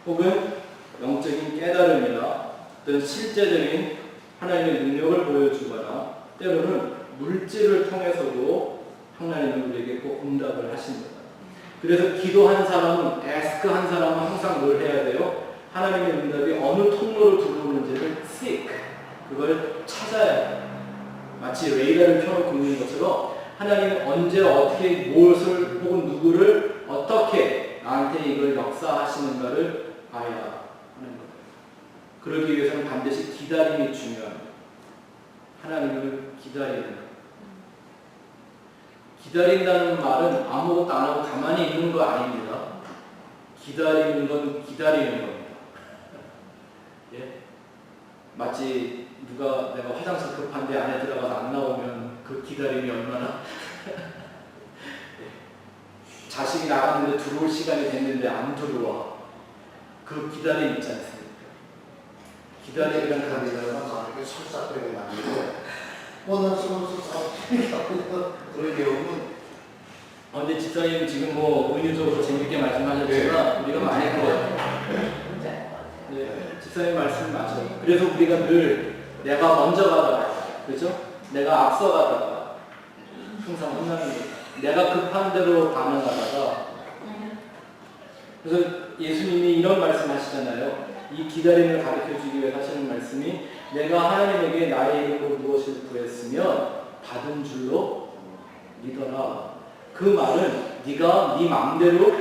혹은 영적인 깨달음이나 어떤 실제적인 하나님의 능력을 보여주거나 때로는 물질을 통해서도 하나님은 우리에게 꼭 응답을 하십니다. 그래서 기도한 사람은, ask 한 사람은 항상 뭘 해야 돼요? 하나님의 응답이 어느 통로로 들어오는지를 seek, 그걸 찾아야 해요. 마치 레이더를 켜놓고 있는 것처럼 하나님이 언제 어떻게 무엇을 혹은 누구를 어떻게 나한테 이걸 역사하시는가를 봐야 하는 거예요. 그러기 위해서는 반드시 기다림이 중요합니다. 하나님을 기다리는 것. 기다린다는 말은 아무것도 안 하고 가만히 있는 거 아닙니다. 기다리는 건 기다리는 겁니다. 예? 마치 누가 내가 화장실 급한데 안에 들어가서 안 나오면 그 기다림이 얼마나 자식이 나갔는데 들어올 시간이 됐는데 안 들어와. 그 기다림 있지 않습니까? 기다림이란 감사합니다. 저렇게 설사병이 나는데 원할 수 없어서 그런 경우는 근데 집사님 지금 뭐 은유적으로 재밌게 말씀하셨지만 우리가 많이 그래요. 네, 집사님 말씀 맞아요. 그래서 우리가 늘 내가 먼저 가다가, 그죠? 내가 앞서 가다가 항상 혼나는 거예요. 내가 급한 대로 반응하다가. 그래서 예수님이 이런 말씀 하시잖아요. 이 기다림을 가르쳐주기 위해 하시는 말씀이 내가 하나님에게 나의 이름으로 무엇을 구했으면 받은 줄로 믿어라. 그 말은 네가 네 마음대로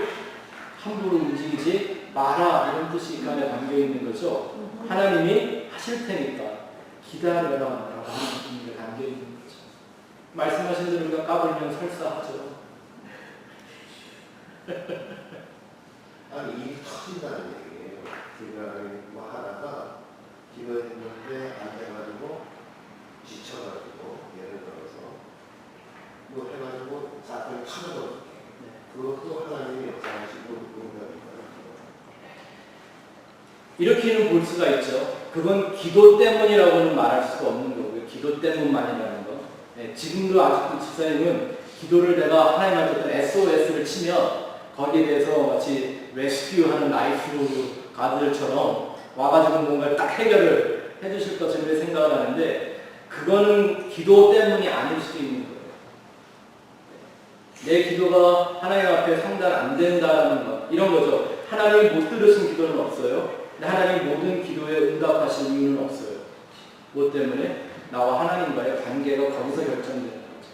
함부로 움직이지 마라, 이런 뜻이 이 안에 담겨있는 거죠. 하나님이 하실 테니까 기다려라 라고 하는 게 담겨있는 거죠. 말씀하신 대로 우리가 까불면 설사하죠. 아니 일이 터진다는 얘기예요. 기도를 뭐 하다가 기도했는데 안 돼가지고 지쳐가지고 예를 들어서 뭐 해가지고 사건이 터져버렸게. 그것도 하나님이 역사하시고 응답입니다. 이렇게는 볼 수가 있죠. 그건 기도 때문이라고는 말할 수가 없는 거고요. 기도 때문만이라는 거. 네, 지금도 아직도 집사님은 기도를 내가 하나님한테 어떤 SOS를 치면 거기에 대해서 마치 레스큐하는 라이프 가드들처럼 와가지고 뭔가를 딱 해결을 해주실 것을 생각을 하는데 그거는 기도 때문이 아닐 수도 있는 거예요. 내 기도가 하나님 앞에 상달 안 된다는 것, 이런 거죠. 하나님이 못 들으신 기도는 없어요. 근데 하나님이 모든 기도에 응답하신 이유는 없어요. 뭐 때문에? 나와 하나님과의 관계가 거기서 결정되는 거죠.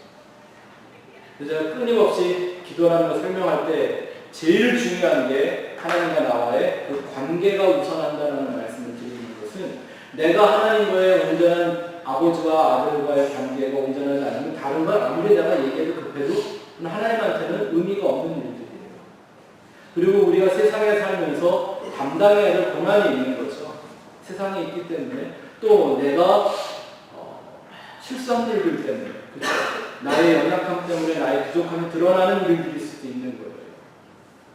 그래서 제가 끊임없이 기도라는 걸 설명할 때 제일 중요한 게 하나님과 나와의 그 관계가 우선한다는 말씀을 드리는 것은 내가 하나님과의 온전한 아버지와 아들과의 관계가 온전하지 않으면 다른 걸 아무리 내가 얘기해도 급해도 하나님한테는 의미가 없는 일들이에요. 그리고 우리가 세상에 살면서 담당해야 될 고난이 있는 거죠. 세상에 있기 때문에 또 내가 실수한 일들 때문에, 그렇죠? 나의 연약함 때문에 나의 부족함이 드러나는 일들일 수도 있는 거예요.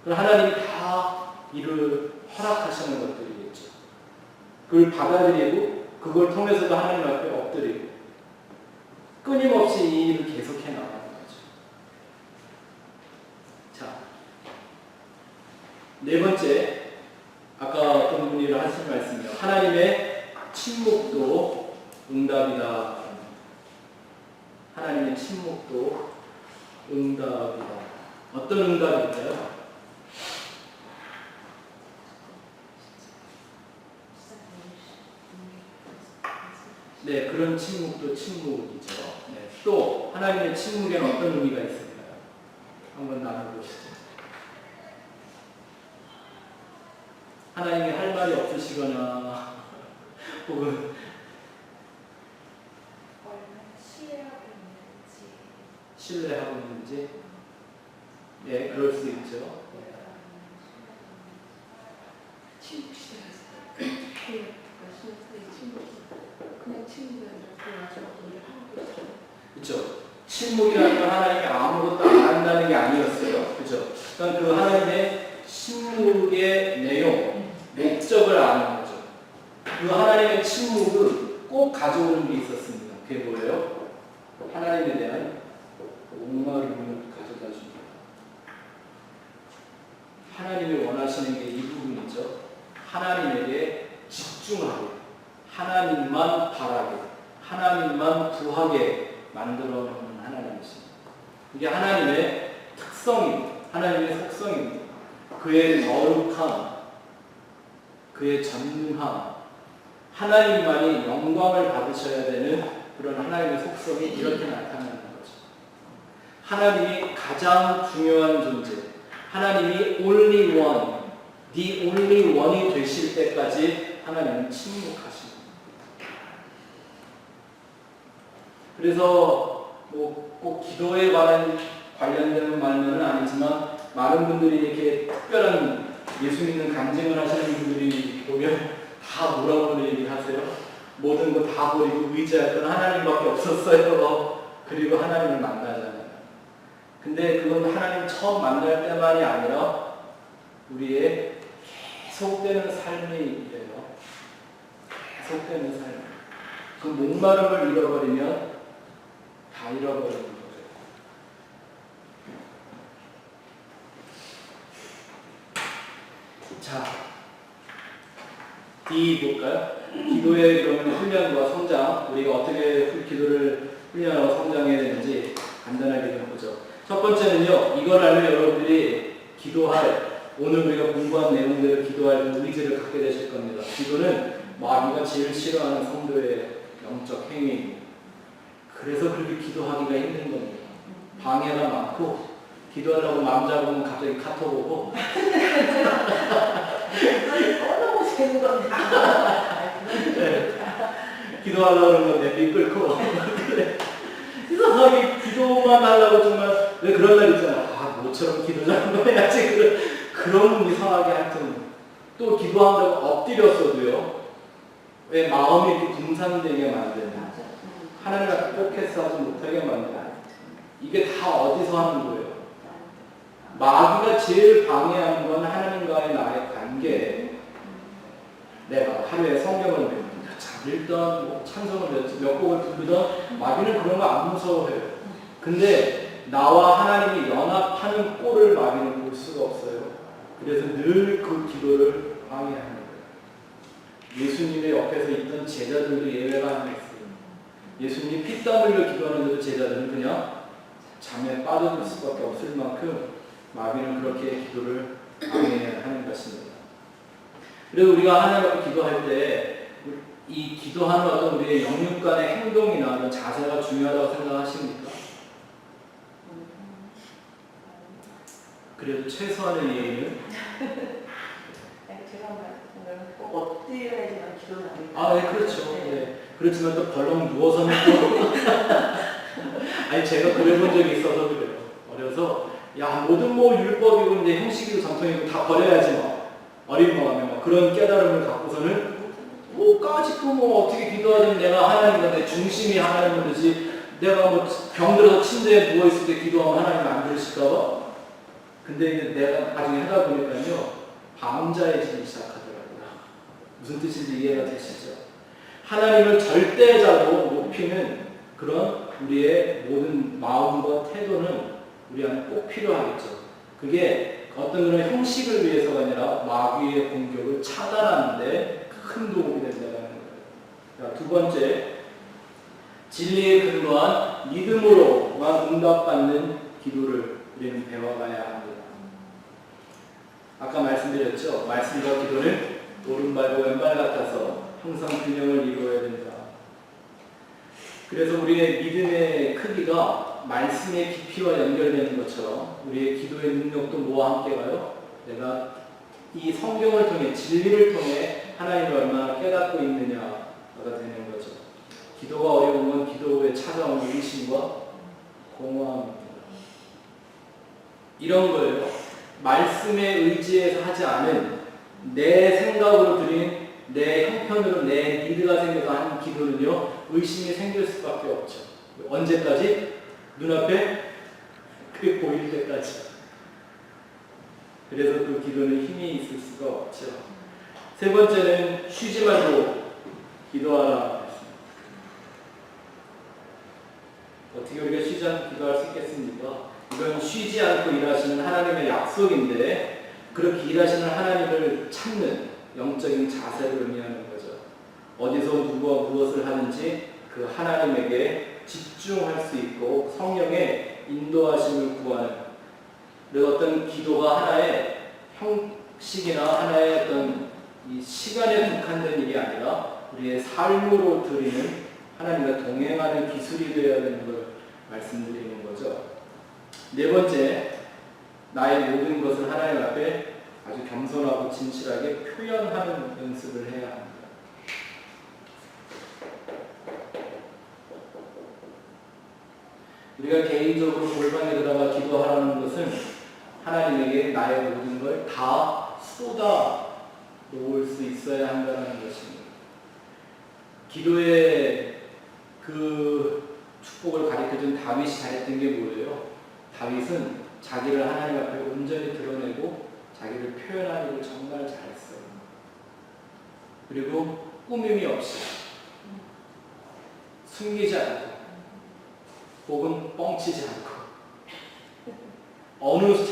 그럼 하나님이 다 이를 허락하시는 것들이겠죠. 그걸 받아들이고 그걸 통해서도 하나님 앞에 엎드리고 끊임없이 이 일을 계속해 나가는 거죠. 자, 네 번째, 아까 어떤 분이 하신 말씀이요. 하나님의 침묵도 응답이다. 하나님의 침묵도 응답이다. 어떤 응답일까요? 네, 그런 침묵도 침묵이죠. 네, 또 하나님의 침묵에는 어떤 의미가 있을까요? 한번 나눠보시죠. 하나님이 할 말이 없으시거나 혹은 신뢰하고 있는지, 네, 그럴 수 있죠. 그렇죠. 침묵이라는 건 하나님이 아무것도 안 한다는 게 아니었어요. 그렇죠. 그러니까 그 하나님의 침묵의 내용, 그 하나님의 침묵은 꼭 가져오는 게 있었습니다. 그게 뭐예요? 하나님에 대한 목마름을 가져다 줍니다. 하나님이 원하시는 게 이 부분이죠. 하나님에게 집중하게, 하나님만 바라게, 하나님만 구하게 만들어 놓는 하나님이십니다. 이게 하나님의 특성입니다. 하나님의 속성입니다. 그의 거룩함, 그의 전능함, 하나님만이 영광을 받으셔야 되는 그런 하나님의 속성이 이렇게 나타나는 거죠. 하나님이 가장 중요한 존재, 하나님이 only one, the only one이 되실 때까지 하나님은 침묵하십니다. 그래서 꼭 기도에 관련된 말은 아니지만 많은 분들이 이렇게 특별한 예수 믿는 간증을 하시는 분들이 보면 다 뭐라고 얘기하세요? 모든 거 다 버리고 의지할 건 하나님밖에 없었어요. 그리고 하나님을 만나잖아요. 근데 그건 하나님 처음 만날 때만이 아니라 우리의 계속되는 삶이래요. 계속되는 삶. 그 목마름을 잃어버리면 다 잃어버리는 거예요. 자, D 볼까요? 기도의 그러면 훈련과 성장, 우리가 어떻게 기도를 훈련하고 성장해야 되는지 간단하게 좀 보죠. 첫 번째는요, 이걸 알면 여러분들이 오늘 우리가 공부한 내용대로 기도할 의지를 갖게 되실 겁니다. 기도는 마귀가 제일 싫어하는 성도의 영적 행위입니다. 그래서 그렇게 기도하기가 힘든 겁니다. 방해가 많고, 기도하려고 마음 잡으면 갑자기 카톡 오고, 너무 재는 겁니다. 네. 기도하려고 그러면 내비 끌고, 이상하게 기도만 하려고 정말, 왜 그런 날 있잖아. 모처럼 기도 좀 해야지. 그런 이상하게 하여튼, 또 기도한다고 엎드렸어도요, 왜 마음이 이렇게 분산되게 만드는, 하나님 앞에 포커스 하지 못하게 만드는, 이게 다 어디서 하는 거예요? 마귀가 제일 방해하는 건 하나님과의 나의 관계. 내가 하루에 성경을 읽던 찬송을 몇 곡을 부르던 마귀는 그런 거 안 무서워해요. 근데 나와 하나님이 연합하는 꼴을 마귀는 볼 수가 없어요. 그래서 늘 그 기도를 방해하는 거예요. 예수님의 옆에서 있던 제자들도 예외가 아니었어요. 예수님이 피땀 흘려 기도하는데도 제자들은 그냥 잠에 빠져들 수밖에 없을 만큼 마귀는 그렇게 기도를 방해하는 것입니다. 그래서 우리가 하나님 앞에 기도할 때 이 기도하는 어떤 우리의 영육 간의 행동이나 이런 자세가 중요하다고 생각하십니까? 그래도 최소한의 예의는? 제가 말씀을 꼭 엎드려야지만 기도를 네, 그렇죠. 네. 그렇지만 또 벌렁 누워서는 또 아니 제가 그래본 적이 있어서 그래요. 어려서 모든 율법이고 이제 형식이고 전통이고 다 버려야지 어린 마음에 그런 깨달음을 갖고서는 까짓고 어떻게 기도하든 내가 하나님한테 중심이 하나님은 되지 내가 병들어서 침대에 누워있을 때 기도하면 하나님 안 들으실까봐? 근데 이제 내가 나중에 하다 보니까요 방자해지기 시작하더라고요. 무슨 뜻인지 이해가 되시죠? 하나님을 절대자로 높이는 그런 우리의 모든 마음과 태도는 우리 안에 꼭 필요하겠죠. 그게 어떤 그런 형식을 위해서가 아니라 마귀의 공격을 차단하는데 큰 도움이 된다는 거예요. 두 번째, 진리에 근거한 믿음으로만 응답받는 기도를 우리는 배워가야 합니다. 아까 말씀드렸죠. 말씀과 기도는 오른발과 왼발 같아서 항상 균형을 이루어야 된다. 그래서 우리의 믿음의 크기가 말씀의 깊이와 연결되는 것처럼 우리의 기도의 능력도 뭐와 함께 가요? 내가 이 성경을 통해 진리를 통해 하나님을 얼마나 깨닫고 있느냐가 되는 거죠. 기도가 어려운 건 기도 후에 찾아오는 의심과 공허함입니다. 이런 거예요. 말씀에 의지해서 하지 않은 내 생각으로 드린 내 형편으로 내 니드가 생겨서 하는 기도는요 의심이 생길 수밖에 없죠. 언제까지? 눈앞에 그게 보일 때까지. 그래서 그 기도는 힘이 있을 수가 없죠. 세 번째는 쉬지 말고 기도하라 했습니다. 어떻게 우리가 쉬지 않고 기도할 수 있겠습니까? 이건 쉬지 않고 일하시는 하나님의 약속인데 그렇게 일하시는 하나님을 찾는 영적인 자세를 의미하는 거죠. 어디서 누가 무엇을 하는지 그 하나님에게 집중할 수 있고 성령의 인도하심을 구하는, 그래서 어떤 기도가 하나의 형식이나 하나의 어떤 이 시간에 국한된 일이 아니라 우리의 삶으로 드리는 하나님과 동행하는 기술이 되어야 되는 걸 말씀드리는 거죠. 네 번째, 나의 모든 것을 하나님 앞에 아주 겸손하고 진실하게 표현하는 연습을 해야 합니다. 우리가 개인적으로 골방에 들어가 기도하라는 것은 하나님에게 나의 모든 걸 다 쏟아 놓을 수 있어야 한다는 것입니다. 기도의 그 축복을 가르쳐준 다윗이 잘했던 게 뭐예요? 다윗은 자기를 하나님 앞에 온전히 드러내고 자기를 표현하는 걸 정말 잘했어요. 그리고 꾸밈이 없이 숨기지 않고 혹은 뻥치지 않고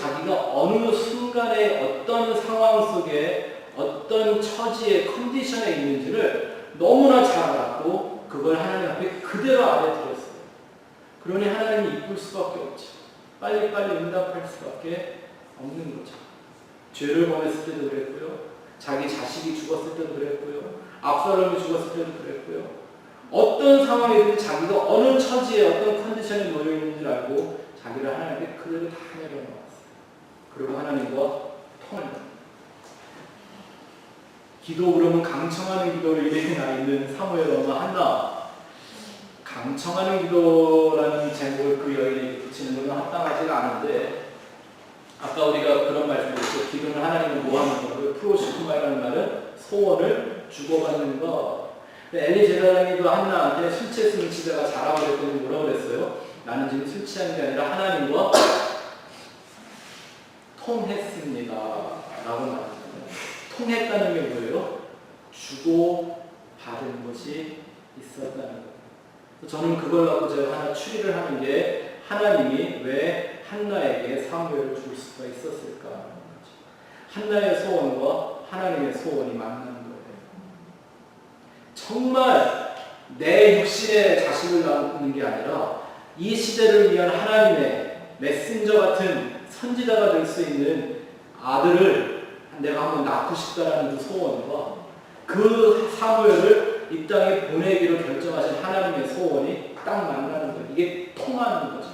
자기가 어느 순간에 어떤 상황 속에 어떤 처지의 컨디션에 있는지를 너무나 잘 알았고 그걸 하나님 앞에 그대로 알려드렸어요. 그러니 하나님이 이끌 수밖에 없죠. 빨리빨리 응답할 수밖에 없는 거죠. 죄를 범했을 때도 그랬고요. 자기 자식이 죽었을 때도 그랬고요. 압살롬이 죽었을 때도 그랬고요. 어떤 상황이든 자기가 어느 처지에 어떤 컨디션에 놓여 있는지 알고 자기를 하나님께 그대로 다 내려놓았어요. 그리고 하나님과 통합니다. 기도 그러면 강청하는 기도를 일으켜 나 있는 사무엘 엄마 한나. 강청하는 기도라는 제목을 그 여인에게 붙이는 건 합당하지가 않은데 아까 우리가 그런 말씀드렸죠. 기도는 하나님을 모하는 거고요. 프로시쿠마라는 말은 소원을 주고받는 것. 엘리 제사장이도 한나한테 술 취했으면 집에가 자라고 그랬더니 뭐라고 그랬어요? 나는 지금 술 취한 게 아니라 하나님과 통했습니다 라고 말합니다. 통했다는 게 뭐예요? 주고 받은 것이 있었다는 거예요. 저는 그걸 갖고 제가 하나 추리를 하는 게 하나님이 왜 한나에게 사무엘을 줄 수가 있었을까 하는 거죠. 한나의 소원과 하나님의 소원이 만나는 거예요. 정말 내 육신의 자식을 낳는 게 아니라 이 시대를 위한 하나님의 메신저 같은 선지자가 될 수 있는 아들을 내가 한번 낳고 싶다라는 그 소원과 그 사무엘을 이 땅에 보내기로 결정하신 하나님의 소원이 딱 만나는 거예요. 이게 통하는 거죠.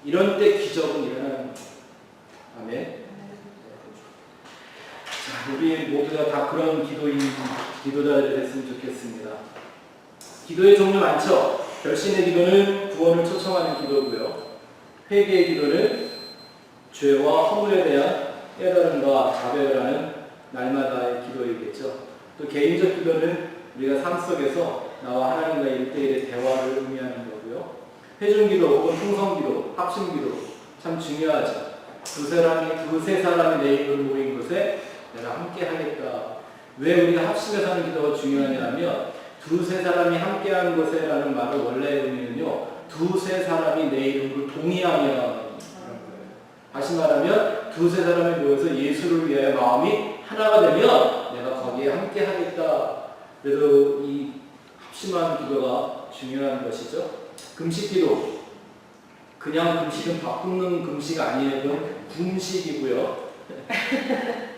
이런 때 기적은 일어나는 거죠. 아멘. 자, 우리 모두가 다 그런 기도자들이 됐으면 좋겠습니다. 기도의 종류 많죠? 결신의 기도는 구원을 초청하는 기도고요. 회개의 기도는 죄와 허물에 대한 깨달음과 자백을 하는 날마다의 기도이겠죠. 또 개인적 기도는 우리가 삶 속에서 나와 하나님과 1대1의 대화를 의미하는 거고요. 회중기도 혹은 통성기도, 합심기도 참 중요하죠. 두세 사람이 내 이름으로 모인 곳에 내가 함께 하겠다. 왜 우리가 합심해서 하는 기도가 중요하냐면 두세 사람이 함께하는 곳에 라는 말의 원래의 의미는요. 두세 사람이 내 이름으로 동의하면 다시 말하면 두세 사람이 모여서 예수를 위하여 마음이 하나가 되면 내가 거기에 함께 하겠다. 그래서 이 합심한 기도가 중요한 것이죠. 금식기도 그냥 금식은 밥 굶는 금식 아니에요. 그건 금식이고요.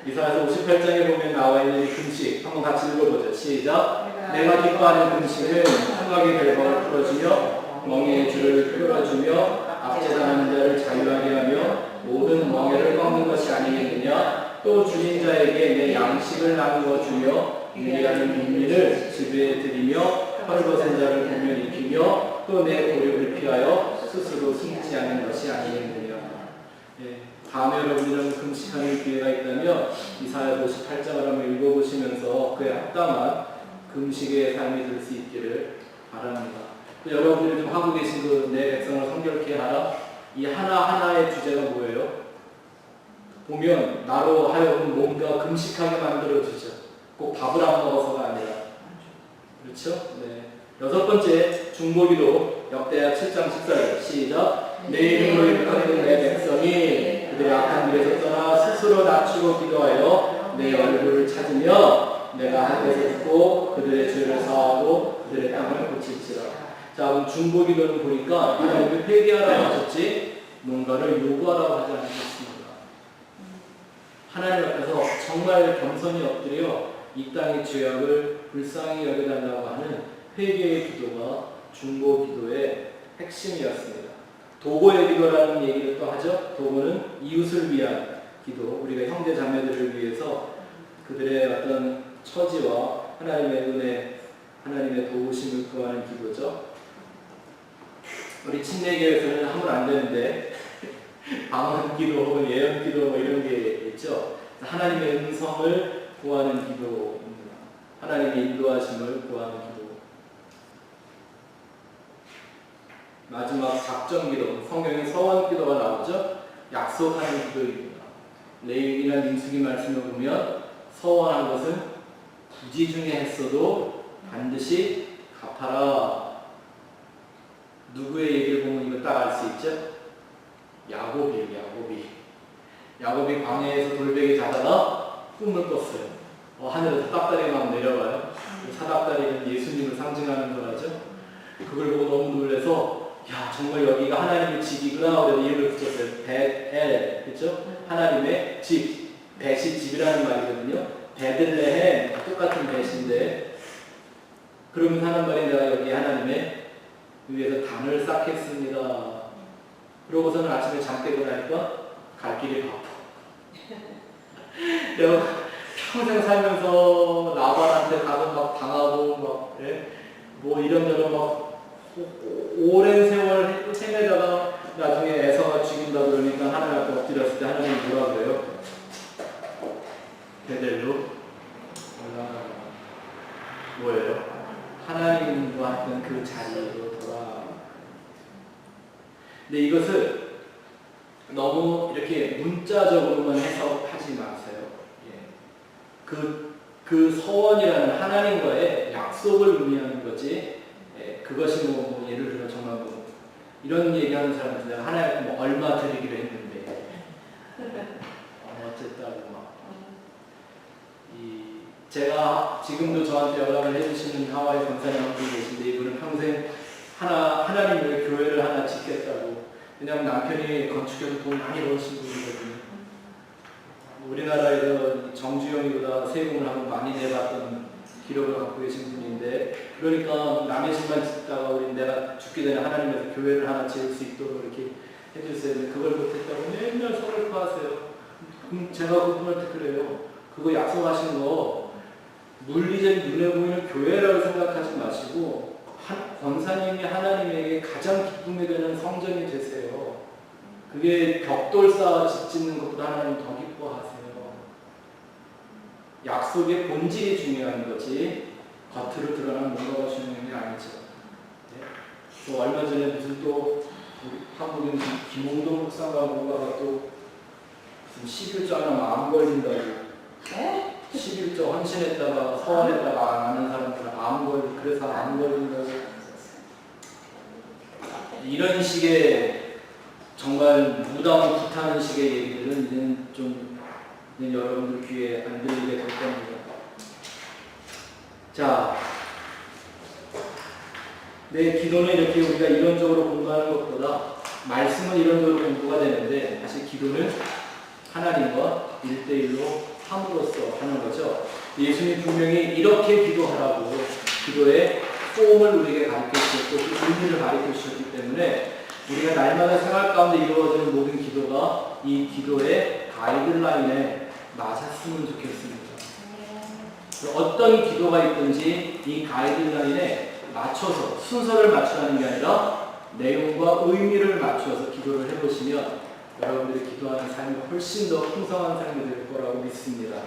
이사야서 58장에 보면 나와 있는 이 금식 한번 같이 읽어보죠. 시작. 내가 기뻐하는 금식은 한가게 결박을 풀어주며 멍에의 줄을 풀어주며 압제당하는 자를 자유하게 하며 모든 멍에를 꺾는 것이 아니겠느냐. 또 줄인 자에게 내 양식을 나누어 주며 유리하는 빈민을 지배해 드리며 헐벗은 자를 보면 익히며 또 내 고립을 피하여 스스로 숨지 않는 것이 아니겠느냐. 다음에 여러분이랑 금식하는 기회가 있다면 이사야 58장을 한번 읽어보시면서 그에 합당한 금식의 삶이 될 수 있기를 바랍니다. 또 여러분들이 좀 하고 계신 그 내 백성을 성결케 하라. 이 하나하나의 주제가 뭐예요? 보면 나로 하여금 뭔가 금식하게 만들어주죠. 꼭 밥을 안 먹어서가 아니라 그렇죠? 네. 여섯 번째 중보기도 역대하 7장 14절 시작. 내 이름으로 일컬어진 내 백성이 그들의 악한 길에서 떠나 스스로 낮추고 기도하여 내 얼굴을 찾으며 내가 하늘에서 듣고 그들의 죄를 사하고 그들의 땅을 고칠지라. 자, 그럼 중보기도는 보니까 하나님이 회개하라고 하셨지 뭔가를 요구하라고 하지 않으셨습니다. 하나님 앞에서 정말 겸손히 엎드려 이 땅의 죄악을 불쌍히 여겨달라고 하는 회개의 기도가 중보 기도의 핵심이었습니다. 도고의 기도라는 얘기를 또 하죠. 도고는 이웃을 위한 기도, 우리가 형제 자매들을 위해서 그들의 어떤 처지와 하나님의 은혜, 하나님의 도우심을 구하는 기도죠. 우리 침례교회에서는 하면 안 되는데 방언 기도 혹은 예언 기도 뭐 이런 게 있죠. 하나님의 음성을 구하는 기도입니다. 하나님의 인도하심을 구하는 기도. 마지막 작정 기도, 성경에 서원 기도가 나오죠. 약속하는 기도입니다. 레위기나 민수기 말씀을 보면 서원한 것은 부지 중에 했어도 반드시 갚아라. 누구의 얘기를 보면 이거 딱 알 수 있죠? 야곱이 광야에서 돌베개 자다가 꿈을 꿨어요. 하늘에서 닭다리가 막 내려가요. 사닭다리는 예수님을 상징하는 거라죠. 그걸 보고 너무 놀라서 야, 정말 여기가 하나님의 집이구나. 그래서 이름을 붙였어요. 벳엘, 그렇죠? 하나님의 집, 벳이 집이라는 말이거든요. 베들레헴, 똑같은 벳인데 그러면 하는 말이 내가 여기 하나님의 위에서 단을 쌓겠습니다. 그러고서는 아침에 잠 깨고 나니까 갈 길이 바빠. 내가 평생 살면서 라반한테 가서 막 당하고 막 뭐 이런저런 막 오랜 세월 헤매다가 나중에 에서가 죽인다 그러니까 하나님 앞에 엎드렸을 때 하나님이 뭐라 그래요? 베델로 올라가라. 뭐예요? 하나님과 했던 그 자리로 돌아가. 근데 이것을 너무 이렇게 문자적으로만 해석하지 마세요. 그 서원이라는 하나님과의 약속을 의미하는 거지. 그것이 뭐 예를 들어 정말 뭐 이런 얘기하는 사람들 내가 하나님께 뭐 얼마 드리기로 했는데 어쨌다고 막 제가 지금도 저한테 연락을 해주시는 하와이 권사님 한 분이 계신데 이분은 평생 하나님의 교회를 하나 짓겠다고. 왜냐하면 남편이 건축해서 돈 많이 벌으신 분이거든요. 우리나라에서 정주영이보다 세금을 한번 많이 내봤던 기록을 갖고 계신 분인데 그러니까 남의 집만 짓다가 우리 내가 죽기 전에 하나님에서 교회를 하나 지을 수 있도록 이렇게 해주세요. 근데 그걸 못했다고 맨날 서글퍼하세요. 제가 그분한테 그래요. 그거 약속하신 거 물리적인 눈에 보이는 교회라고 생각하지 마시고 권사님이 하나님에게 가장 기쁨이 되는 성전이 되세요. 그게 벽돌 쌓아 짓는 것보다 하나님 더 기뻐하세요. 약속의 본질이 중요한 거지 겉으로 드러난 뭔가가 중요한 게 아니죠. 또 얼마 전에 무슨 또 한국인 김홍동 목사가 뭔가가 또 무슨 11조 하나 암 걸린다고 11조 헌신했다가 서원했다가 안 하는 사람들은 그래서 암 걸린다고 이런 식의 정말 무당 구타하는 식의 얘기들은 이제는 좀 여러분들 귀에 안 들리게 될 겁니다. 자, 내 기도는 이렇게 우리가 이론적으로 공부하는 것보다 말씀은 이론적으로 공부가 되는데 사실 기도는 하나님과 1대1로 함으로써 하는 거죠. 예수님 분명히 이렇게 기도하라고 기도의 폼을 우리에게 가르쳐 주셨고 그 의미를 가르쳐 주셨기 때문에 우리가 날마다 생활 가운데 이루어지는 모든 기도가 이 기도의 가이드라인에 맞았으면 좋겠습니다. 어떤 기도가 있든지 이 가이드라인에 맞춰서 순서를 맞추라는 게 아니라 내용과 의미를 맞추어서 기도를 해보시면 여러분들이 기도하는 삶이 훨씬 더 풍성한 삶이 될 거라고 믿습니다.